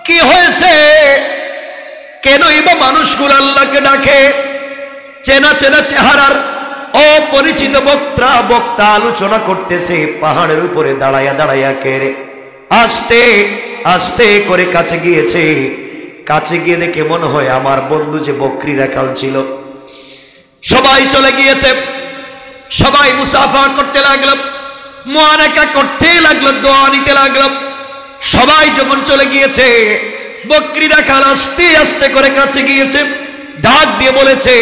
কি হয়েছে? কেনই বা মানুষগুলো আল্লাহকে ডাকে? চেনা চেনা চেহারার অপরিচিত বক্তা আলোচনা করতেছে পাহাড়ের উপরে দাঁড়াইয়া দাঁড়াইয়া। কেড়ে আস্তে আস্তে করে কাছে গিয়েছে। কাছে গিয়ে দেখে মনে হয় আমার বন্ধু যে বকরি রাখাল ছিল। সবাই চলে গিয়েছে, সবাই মুসাফা করতে লাগলো, মুআনাকা করতে লাগলো, দোয়া নিতে লাগলো। সবাই যখন চলে গিয়েছে, বকরি রাখাল আস্তে আস্তে করে কাছে গিয়েছে, ডাক দিয়ে বলেছে,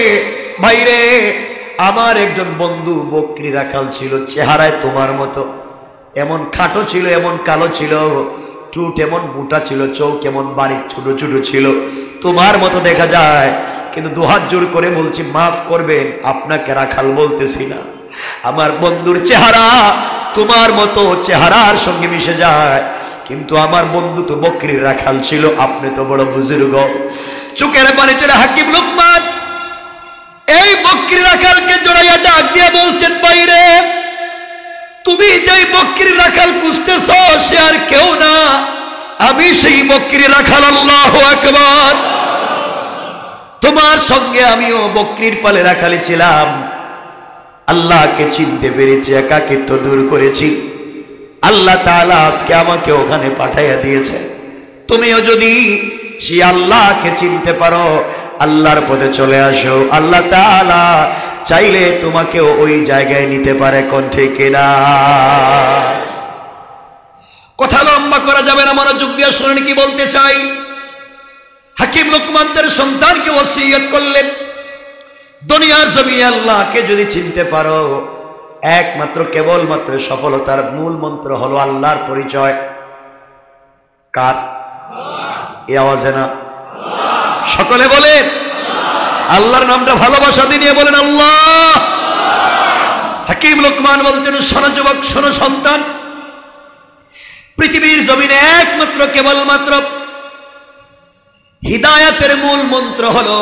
ভাইরে আমার একজন বন্ধু বকরি রাখাল ছিল, চেহারায় তোমার মতো, এমন খাটো ছিল, এমন কালো ছিল, টুট এমন মোটা ছিল, চোখ এমন বারিক ছোট ছোট ছিল, তোমার মতো দেখা যায়। কিন্তু দুহাত জোর করে বলছি মাফ করবেন, আপনাকে রাখাল বলতেছি না, আমার বন্ধুর চেহারা তোমার মতো চেহারার সঙ্গে মিশে যায়, কিন্তু আমার বন্ধু তো বকরির রাখাল ছিল, আপনি তো বড় বুজুর্গ। চোখের পানি ছেড়ে হাকিম লোকমান এই বকরি রাখালকে জড়াইয়া ডাক দিয়ে বলছেন, বাইরে তুমি যেই বকরি রাখাল খুঁজতেছ সে আর কেউ না, আমি সেই বকরি রাখাল। আল্লাহু আকবার। তোমার সঙ্গে আমিও বকরির পালে রাখালি ছিলাম, আল্লাহকে চিনতে পেরেছি, একাকিত্ব দূর করেছি, আল্লাহ তাআলা আজকে আমাকে ওখানে পাঠাইয়া দিয়েছে। তুমিও যদি সেই আল্লাহকে চিনতে পারো, আল্লাহর পথে চলে আসো, আল্লাহ তাআলা চাইলে তোমাকেও ওই জায়গায় নিতে পারে। কোন ঠিক না? কথা লম্বা করা যাবে না, মনোযোগ দিয়ে শুনুন কি বলতে চাই। হাকিম লোকমান তার সন্তানকে ওসিয়ত করলেন, দুনিয়ার জমিনে আল্লাহকে যদি চিনতে পারো, একমাত্র কেবলমাত্র সফলতার মূল মন্ত্র হলো আল্লাহর পরিচয়। কার? এই আওয়াজে না, সকলে বলেন আল্লাহর নামটা ভালোবাসা দিয়ে বলেন আল্লাহ। হাকিম লোকমান বলছেন, শোনো যুবক, শোনো সন্তান, পৃথিবীর জমিনে একমাত্র কেবলমাত্র হিদায়াতের মূল মন্ত্র হলো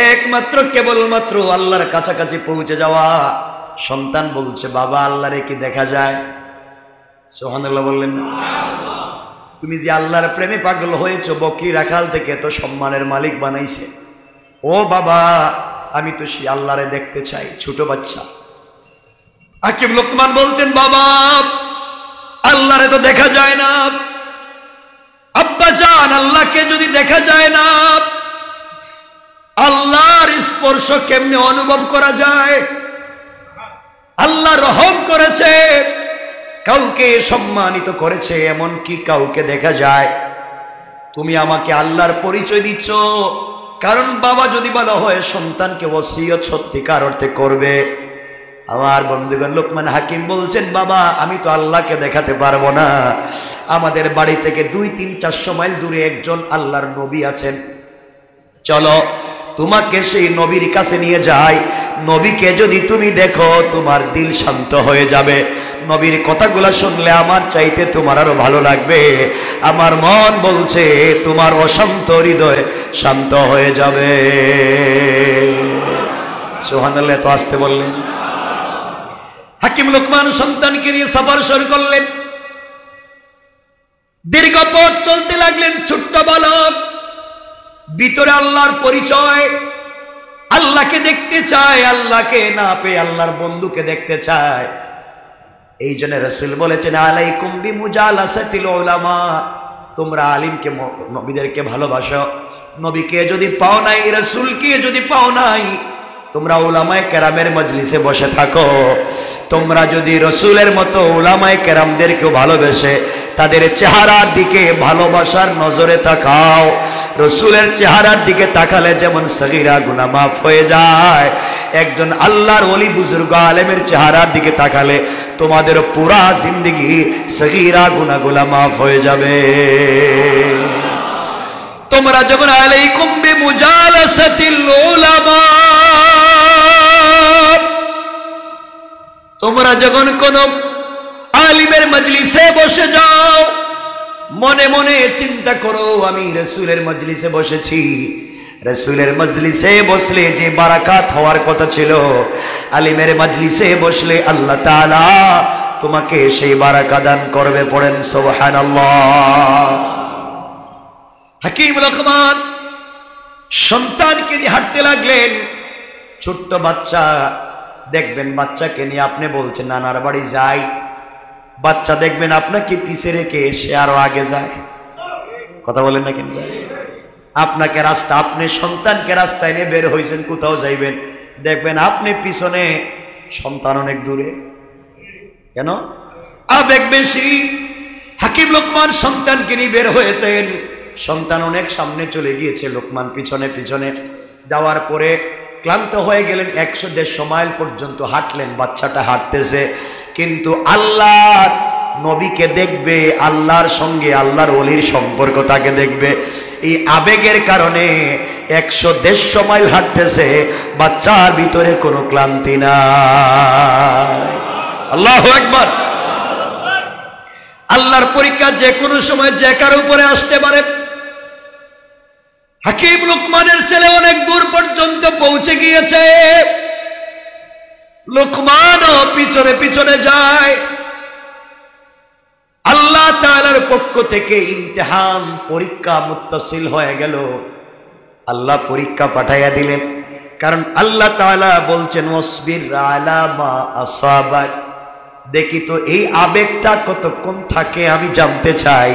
একমাত্র কেবলমাত্র আল্লাহর কাছাকাছি পৌঁছে যাওয়া। সন্তান বলছে, বাবা আল্লাহরে কি দেখা যায়? সুবহানাল্লাহ বললেন না? তুমি যে আল্লাহর প্রেমে পাগল হয়েছো, বকরি রাখাল থেকে তো সম্মানের মালিক বানাইছে, ও বাবা আমি তো সেই আল্লাহরে দেখতে চাই। ছোট বাচ্চা হাকিম লোকমান বলছেন, বাবা আল্লাহরে তো দেখা যায় না। আব্বা জান, আল্লাহকে যদি দেখা যায় না, আল্লাহর স্পর্শ কেমনে অনুভব করা যায়? আল্লাহ রহম করেছে, কাউকে সম্মানিত করেছে, এমন কি কাউকে দেখা যায়? তুমি আমাকে আল্লাহর পরিচয় দিচ্ছ। কারণ বাবা যদি বলা হয় সন্তানকে ওসিয়ত সত্যিকার অর্থে করবে। আমার বন্ধুগণ, লোকমান হাকিম বলছেন, বাবা আমি তো আল্লাহকে দেখাতে পারবো না। আমাদের বাড়ি থেকে 200-400 মাইল দূরে একজন আল্লাহর নবী আছেন, চলো তোমাকে সেই নবীর কাছে নিয়ে যাই। নবীকে যদি তুমি দেখো তোমার দিল শান্ত হয়ে যাবে। নবীর কথাগুলো শুনলে আমার চাইতে তোমার আরো ভালো লাগবে। আমার মন বলছে তোমার অশান্ত হৃদয় শান্ত হয়ে যাবে। সুবহানাল্লাহ, তো আসতে বললেন। হাকিম লোকমান সন্তানকে নিয়ে সফর শুরু করলেন। দীর্ঘ পথ চলতে লাগলেন। ছোট্ট বালক, ভিতরে আল্লাহর পরিচয়, আল্লাহকে দেখতে চায়, আল্লাহকে না পেয়ে আল্লাহর বন্ধুকে দেখতে চায়। এই জন্য রাসূল বলেছেন, আলাইকুম বিমুজালাসাতিল উলামা, তোমরা আলিমকে নবীদেরকে ভালোবাসো। নবীকে যদি পাও নাই, রাসূলকে যদি পাও নাই, তোমরা উলামায়ে কেরামের মজলিসে বসে থাকো। তোমরা যদি রসুলের মতো উলামায়ে কেরামদেরকেও ভালোবেসে তাদের চেহারার দিকে ভালোবাসার নজরে তাকাও। রসুলের চেহারার দিকে তাকালে যেমন সগীরা গুনাহ মাফ হয়ে যায়, একজন আল্লাহর ওলি বুজুর্গ আলেমের চেহারার দিকে তাকালে তোমাদের পুরা জিন্দেগি সগীরা গুনাহগুলো মাফ হয়ে যাবে। তোমরা যখন আলাইকুম বিমুজালাসাতিল উলামা, তোমরা যখন কোন আলিমের মজলিসে বসে যাও, মনে মনে চিন্তা করো আমি রাসূলের মজলিসে বসেছি। রাসূলের মজলিসে বসলে যে বারাকাত হওয়ার কথা ছিল, আলিমের মজলিসে বসলে আল্লাহ তাআলা তোমাকে সেই বারাকা দান করবে। পড়েন সুবহানাল্লাহ। হাকিম লোকমান সন্তানকে নিয়ে হাঁটতে লাগলেন। ছোট্ট বাচ্চা, দেখবেন বাচ্চাকে নিয়ে আপনি বলছেন নানার বাড়ি যাই, বাচ্চা দেখবেন আপনাকে পিছে রেখে সে আরো আগে যায়। কথা বলেন না কেন? যায় আপনাকে রাস্তা, আপনি সন্তানকে রাস্তায় নিয়ে বের হয়েছেন কোথাও যাইবেন, দেখবেন আপনি পিছনে, সন্তান অনেক দূরে। কেন? আবেগ বেশি। হাকিম লোকমান সন্তানকে নিয়ে বের হয়েছেন, সন্তান অনেক সামনে চলে গিয়েছে, লোকমান পিছনে পিছনে যাওয়ার পরে ক্লান্ত হয়ে গেলেন। 100-150 মাইল পর্যন্ত হাঁটলেন, বাচ্চাটা হাঁটতেছে, কিন্তু আল্লাহর নবীকে দেখবে, আল্লাহর সঙ্গে আল্লাহর ওলির সম্পর্ক তাকে দেখবে। এই আবেগের কারণে 100-150 মাইল হাঁটতেছে, বাচ্চার ভিতরে কোনো ক্লান্তি নাই। আল্লাহু আকবার। আল্লাহর পরীক্ষা যে কোনো সময় যে কারো উপরে আসতে পারে। হাকিম লোকমানের ছেলে অনেক দূর পর্যন্ত পৌঁছে গিয়েছে, লোকমানও পিছনে পিছনে যায়। আল্লাহ তাআলার পক্ষ থেকে ইমতিহান, পরীক্ষা মুত্তাসিল হয়ে গেল। আল্লাহ পরীক্ষা পাঠাইয়া দিলেন, কারণ আল্লাহ তাআলা বলছেন ওয়াসবির আলা মা আসাবাক। দেখি তো এই আবেগটা কতক্ষণ থাকে, আমি জানতে চাই।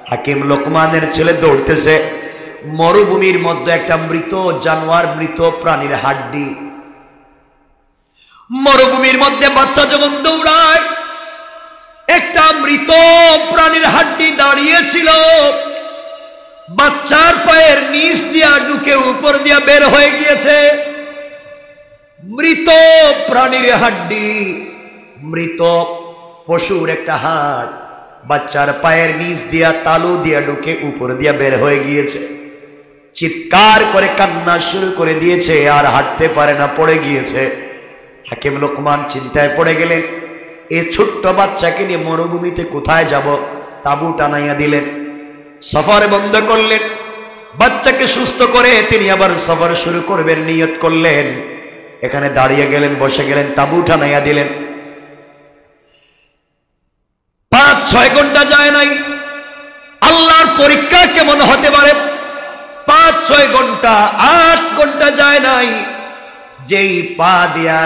হাকিম লোকমানের ছেলে দৌড়তেছে। মরুভূমির মধ্যে একটা মৃত জানোয়ার, মৃত প্রাণীর হাড্ডি। মরুভূমির মধ্যে বাচ্চা যখন দৌড়ায়, একটা মৃত প্রাণীর হাড্ডি দাঁড়িয়েছিল, বাচ্চার পায়ের নিচ দিয়া ঢুকে উপর দিয়া বের হয়ে গিয়েছে। মৃত প্রাণীর হাড্ডি, মৃত পশুর একটা হাড় বাচ্চার পায়ের নিচ দিয়া তালু দিয়া ঢুকে উপর দিয়া বের হয়ে গিয়েছে। চিৎকার করে কান্না শুরু করে দিয়েছে, আর হাঁটতে পারে না, পড়ে গিয়েছে। হাকিম লোকমান চিন্তায় পড়ে গেলেন, এই ছোট্ট বাচ্চাকে নিয়ে মরুভূমিতে কোথায় যাব? তাবু টানাইয়া দিলেন, সফর বন্ধ করলেন। বাচ্চাকে সুস্থ করে তিনি আবার সফর শুরু করবেন নিয়ত করলেন। এখানে দাঁড়িয়ে গেলেন, বসে গেলেন, তাবু টানাইয়া দিলেন। 5-6 ঘন্টা যায় নাই। আল্লাহর পরীক্ষা কেমন হতে পারে? 5-6 ঘন্টা, 8 ঘন্টা যায় নাই। যেই পা দিয়া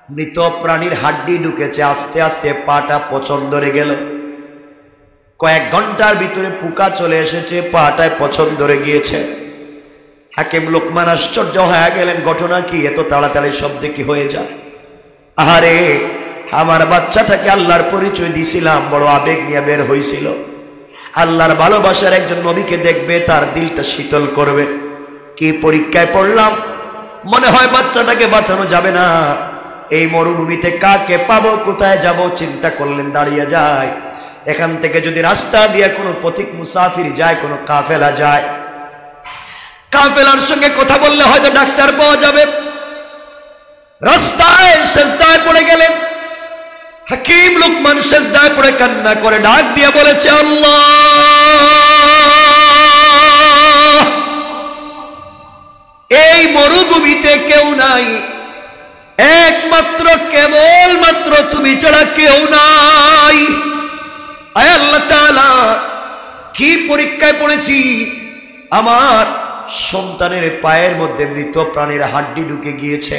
মৃত প্রাণীর হাড্ডি ঢুকেছে, আস্তে আস্তে পাটা পচন ধরে গেল। কয়েক ঘন্টার ভিতরে পোকা চলে এসেছে, পাটায় পচন ধরে গিয়েছে। হাকিম লোকমান আশ্চর্য হয়ে গেলেন, ঘটনা কি, এত তাড়াতাড়ি শব্দে কি হয়ে যায়? আহারে, আমার বাচ্চাটাকে আল্লাহর পরিচয় দিছিলাম, বড় আবেগ নিয়ে বের হয়েছিল। আল্লাহর ভালোবাসার একজন নবীকে দেখবে, তার দিলটা শীতল করবে। কি পরীক্ষায় পড়লাম, মনে হয় বাচ্চাটাকে বাঁচানো যাবে না। এই মরুভূমিতে কাকে পাবো, কোথায় যাব, চিন্তা করলেন, দাঁড়িয়ে যায়। এখান থেকে যদি রাস্তা দিয়ে কোনো পথিক মুসাফির যায়, কোনো কাফেলা যায়, কাফেলার সঙ্গে কথা বললে হয়তো ডাক্তার পাওয়া যাবে। রাস্তায় সেজদায় পড়ে গেলেন। হাকিম লোকমান সেজদায় পড়ে কান্না করে ডাক দিয়ে বলেছে, আল্লাহ, এই মরুভূমিতে কেউ নাই, একমাত্র কেবলমাত্র তুমি ছাড়া কেউ নাই। আয় আল্লাহ তাআলা, কি পরীক্ষায় পড়েছি, আমার সন্তানের পায়ের মধ্যে মৃত প্রাণীর হাড্ডি ঢুকে গিয়েছে,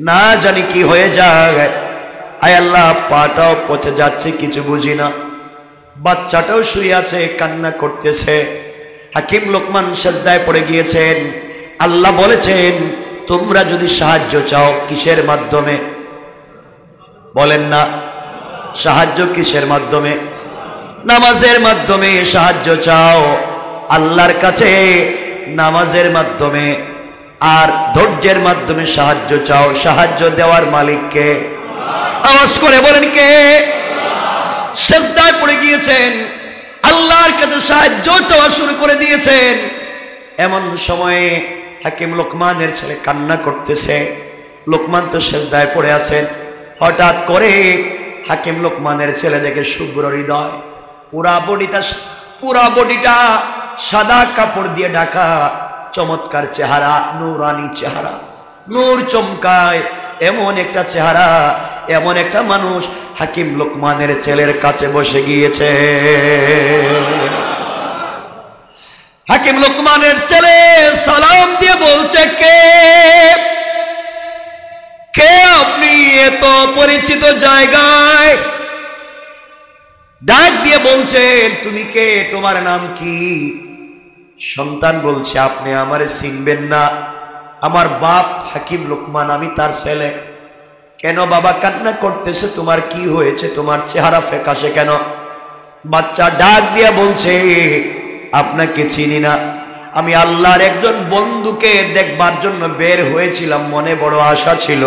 না জানি কি হয়ে যায়। আয় আল্লাহ, পাটাও পচে যাচ্ছে, কিছু বুঝি না। বাচ্চাটাও শুয়ে আছে, কান্না করতেছে। হাকিম লোকমান সেজদায় পড়ে গিয়েছেন। আল্লাহ বলেছেন, তোমরা যদি সাহায্য চাও, কিসের মাধ্যমে বলেন না? সাহায্য কিসের মাধ্যমে? নামাজের মাধ্যমে সাহায্য চাও আল্লাহর কাছে, নামাজের মাধ্যমে আর ধৈর্যের মাধ্যমে সাহায্য চাও। সাহায্য দেওয়ার মালিককে আওয়াজ করে বলেন কে? সেজদায় পড়ে গিয়েছেন, আল্লাহর কাছে সাহায্য চাওয়া শুরু করে দিয়েছেন। এমন সময়ে হাকিম লোকমানের ছেলে কান্না করতেছে। লোকমান তো সেজদায় পড়ে আছেন। হঠাৎ করে হাকিম লোকমানের ছেলে দেখে শুভ্র হৃদয়, পুরা বডিটা সাদা কাপড় দিয়ে ঢাকা, চমৎকার চেহারা, নূরানি চেহারা, নূর চমকায়, এমন একটা চেহারা, এমন একটা মানুষ হাকিম লোকমানের ছেলের কাছে বসে গিয়েছে। হাকিম লোকমানের ছেলে সালাম দিয়ে বলছে, কে কে আপনি এত পরিচিত জায়গায়? ডাক দিয়ে বলছেন, তুমি কে, তোমার নাম কি? সন্তান বলছে, আপনি আমারে চিনবেন না, আমার বাপ হাকিম লোকমান, আমি তার ছেলে। কেন বাবা কান্না করতেছে, তোমার কি হয়েছে, তোমার চেহারা ফ্যাকাশে কেন? বাচ্চা ডাক দিয়ে বলছে, আপনাকে চিনি না, আমি আল্লাহর একজন বন্ধুকে দেখবার জন্য বের হয়েছিলাম, মনে বড় আশা ছিল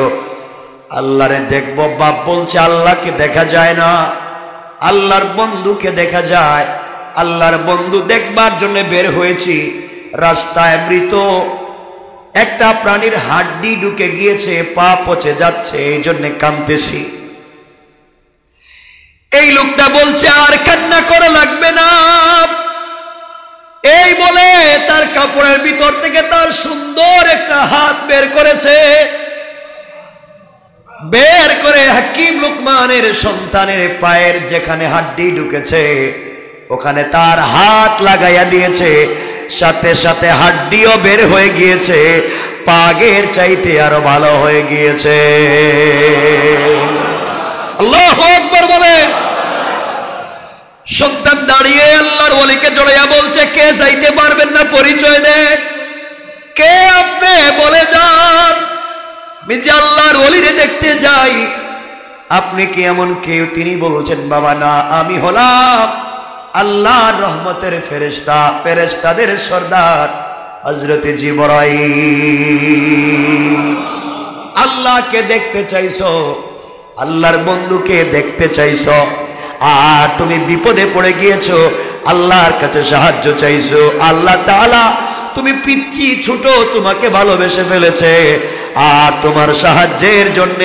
আল্লাহরে দেখব। বাপ বলছে, আল্লাহকে দেখা যায় না, আল্লাহর বন্ধুকে দেখা যায়। আল্লাহর বন্ধু দেখবার জন্য বের হয়েছি, রাস্তায় মৃত একটা প্রাণীর হাড্ডি ঢুকে গিয়েছে, পা পচে যাচ্ছে, এই জন্য কাঁদতেছি। এই লোকটা বলছে, আর কান্না করা লাগবে না। এই বলে তার কাপড়ের ভিতর থেকে তার সুন্দর একটা হাত বের করেছে। বের করে হাকিম লোকমানের সন্তানের পায়ের যেখানে হাড্ডি ঢুকেছে ওখানে তার হাত লাগাইয়া দিয়েছে। সাথে সাথে হাড্ডিও বের হয়ে গিয়েছে, পাগের চাইতে আরো ভালো হয়ে গিয়েছে। আল্লাহু আকবার বলে। সন্তান দাঁড়িয়ে আল্লাহর ওলিকে জড়াইয়া বলছে, কে যাইতে পারবেন না, পরিচয় দেন, কে আপনি, বলে যান, আমি যে আল্লাহর ওলিরে দেখতে যাই, আপনি কি এমন কেউ? তিনি বলছেন, বাবা না, আমি হলাম আল্লাহর রহমতের ফেরেশতা, ফেরেশতাদের সর্দার হযরত জিবরাইল। আল্লাহকে দেখতে চাইছো, আল্লাহর বন্ধুকে দেখতে চাইছো, আর তুমি বিপদে পড়ে গিয়েছো, আল্লাহর কাছে সাহায্য চাইছো। আল্লাহ তাআলা তুমি পিচ্ছি ছোট, তোমাকে ভালোবেসে ফেলেছে, আর তোমার সাহায্যের জন্য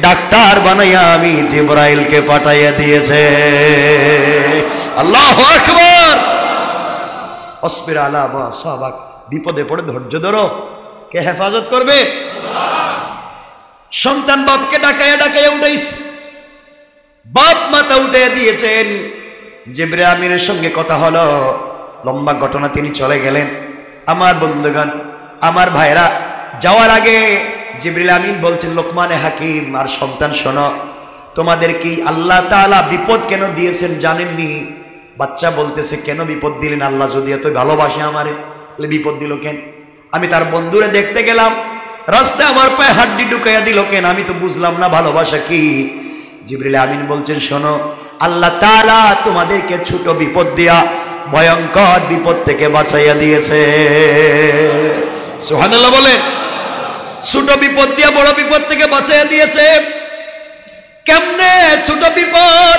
ডাক্তার বানাইয়া আমি জিবরাইলকে পাঠাইয়া দিয়েছে। আল্লাহু আকবার। আসবির আলা মা সাবাক। বিপদে পড়ে ধৈর্য ধরো, কে হেফাজত করবে? সন্তান বাপকে ডাকাইয়া ডাকাইয়া উঠাইছে, বাপ মাথা উঠে দিয়েছেন। জিবরাইল আমিনের সঙ্গে কথা হলো, লম্বা ঘটনা, তিনি চলে গেলেন। আমার বন্ধুগণ, আমার ভাইরা, যাওয়ার আগে জিবরিল আমিন বলছেন, লোকমানে হাকিম আর সন্তান শোনো, তোমাদের কি আল্লাহ তাআলা বিপদ কেন দিয়েছেন জানেননি? বাচ্চা বলতেছে, কেন বিপদ দিলেন আল্লাহ? যদি এত ভালোবাসে আমারে, তাহলে বিপদ দিল কেন? আমি তার বন্ধুরে দেখতে গেলাম, রাস্তায় আমার পায়ে হাড্ডি ঢুকাইয়া দিল কেন? আমি তো বুঝলাম না ভালোবাসা কি। জিবরিল আমিন বলছেন, শোনো, আল্লাহ তাআলা তোমাদেরকে ছোট বিপদ দিয়া ভয়ঙ্কর বিপদ থেকে বাঁচাইয়া দিয়েছে। সুবহানাল্লাহ বলেন। ছোট বিপদ দিয়া বড় বিপদ থেকে বাঁচাইয়া দিয়েছে। কেমনে ছোট বিপদ?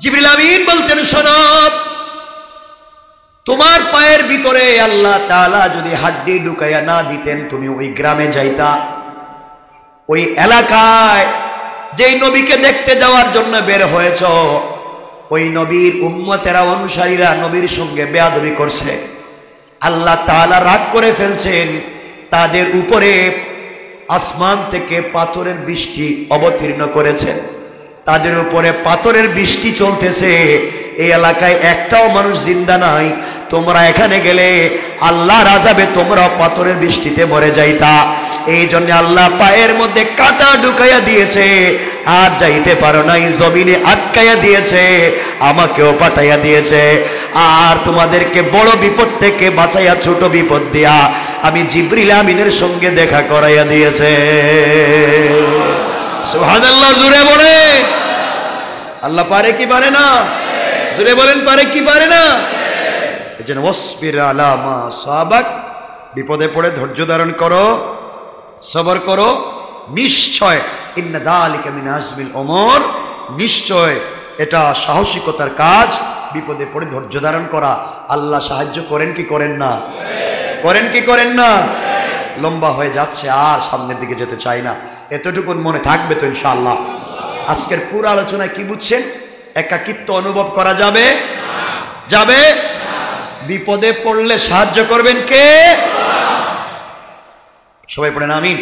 জিবরিল আমিন বলছেন, শোনো, তোমার পায়ের ভিতরে আল্লাহ তাআলা যদি হাড্ডি ঢুকাইয়া না দিতেন, তুমি ওই গ্রামে যাইতা, ওই এলাকায় যেই নবীকে দেখতে যাওয়ার জন্য বের হয়েছ, ওই নবীর উম্মতেরা, অনুসারীরা নবীর সঙ্গে বেয়াদবি করছে, আল্লাহ তাআলা রাগ করে ফেলছেন, তাদের উপরে আসমান থেকে পাথরের বৃষ্টি অবতীর্ণ করেছেন, তাদের উপরে পাথরের বৃষ্টি চলতেছে, এই এলাকায় একটাও মানুষ জিন্দা নাই। তোমরা এখানে গেলে আল্লাহর আযাবে তোমরা পাথরের বৃষ্টিতে মরে যাইতা। এই জন্য আল্লাহ পায়ের মধ্যে কাঁটা ঢুকাইয়া দিয়েছে, আর যাইতে পারো নাই, জমিনে আটকাইয়া দিয়েছে, আমাকেও পাঠাইয়া দিয়েছে। আর তোমাদেরকে বড় বিপদ থেকে বাঁচাইয়া ছোট বিপদ দিয়া আমি জিবরিল আমিনের সঙ্গে দেখা করাইয়া দিয়েছে। সুবহানাল্লাহ, জোরে বলে। আল্লাহ পারে কি পারে না? জোরে বলেন, পারে কি পারে না? এজন্য ওয়াসবির আলা মা সাবাক, বিপদে পড়ে ধৈর্য ধারণ করো, সবর করো। নিশ্চয় ইন্না যালিকা মিন আজমিল উমুর, নিশ্চয় এটা সাহসিকতার কাজ, বিপদে পড়ে ধৈর্য ধারণ করা। আল্লাহ সাহায্য করেন কি করেন না? করেন কি করেন না? লম্বা হয়ে যাচ্ছে, আর সামনের দিকে যেতে চাই না। এতটুকুন মনে থাকবে তো ইনশাআল্লাহ? আজকের পুরো আলোচনায় কি বুঝছেন? একাকিত্ব অনুভব করা যাবে? যাবে? বিপদে পড়লে সাহায্য করবেন কে? সবাই পড়েন আমিন।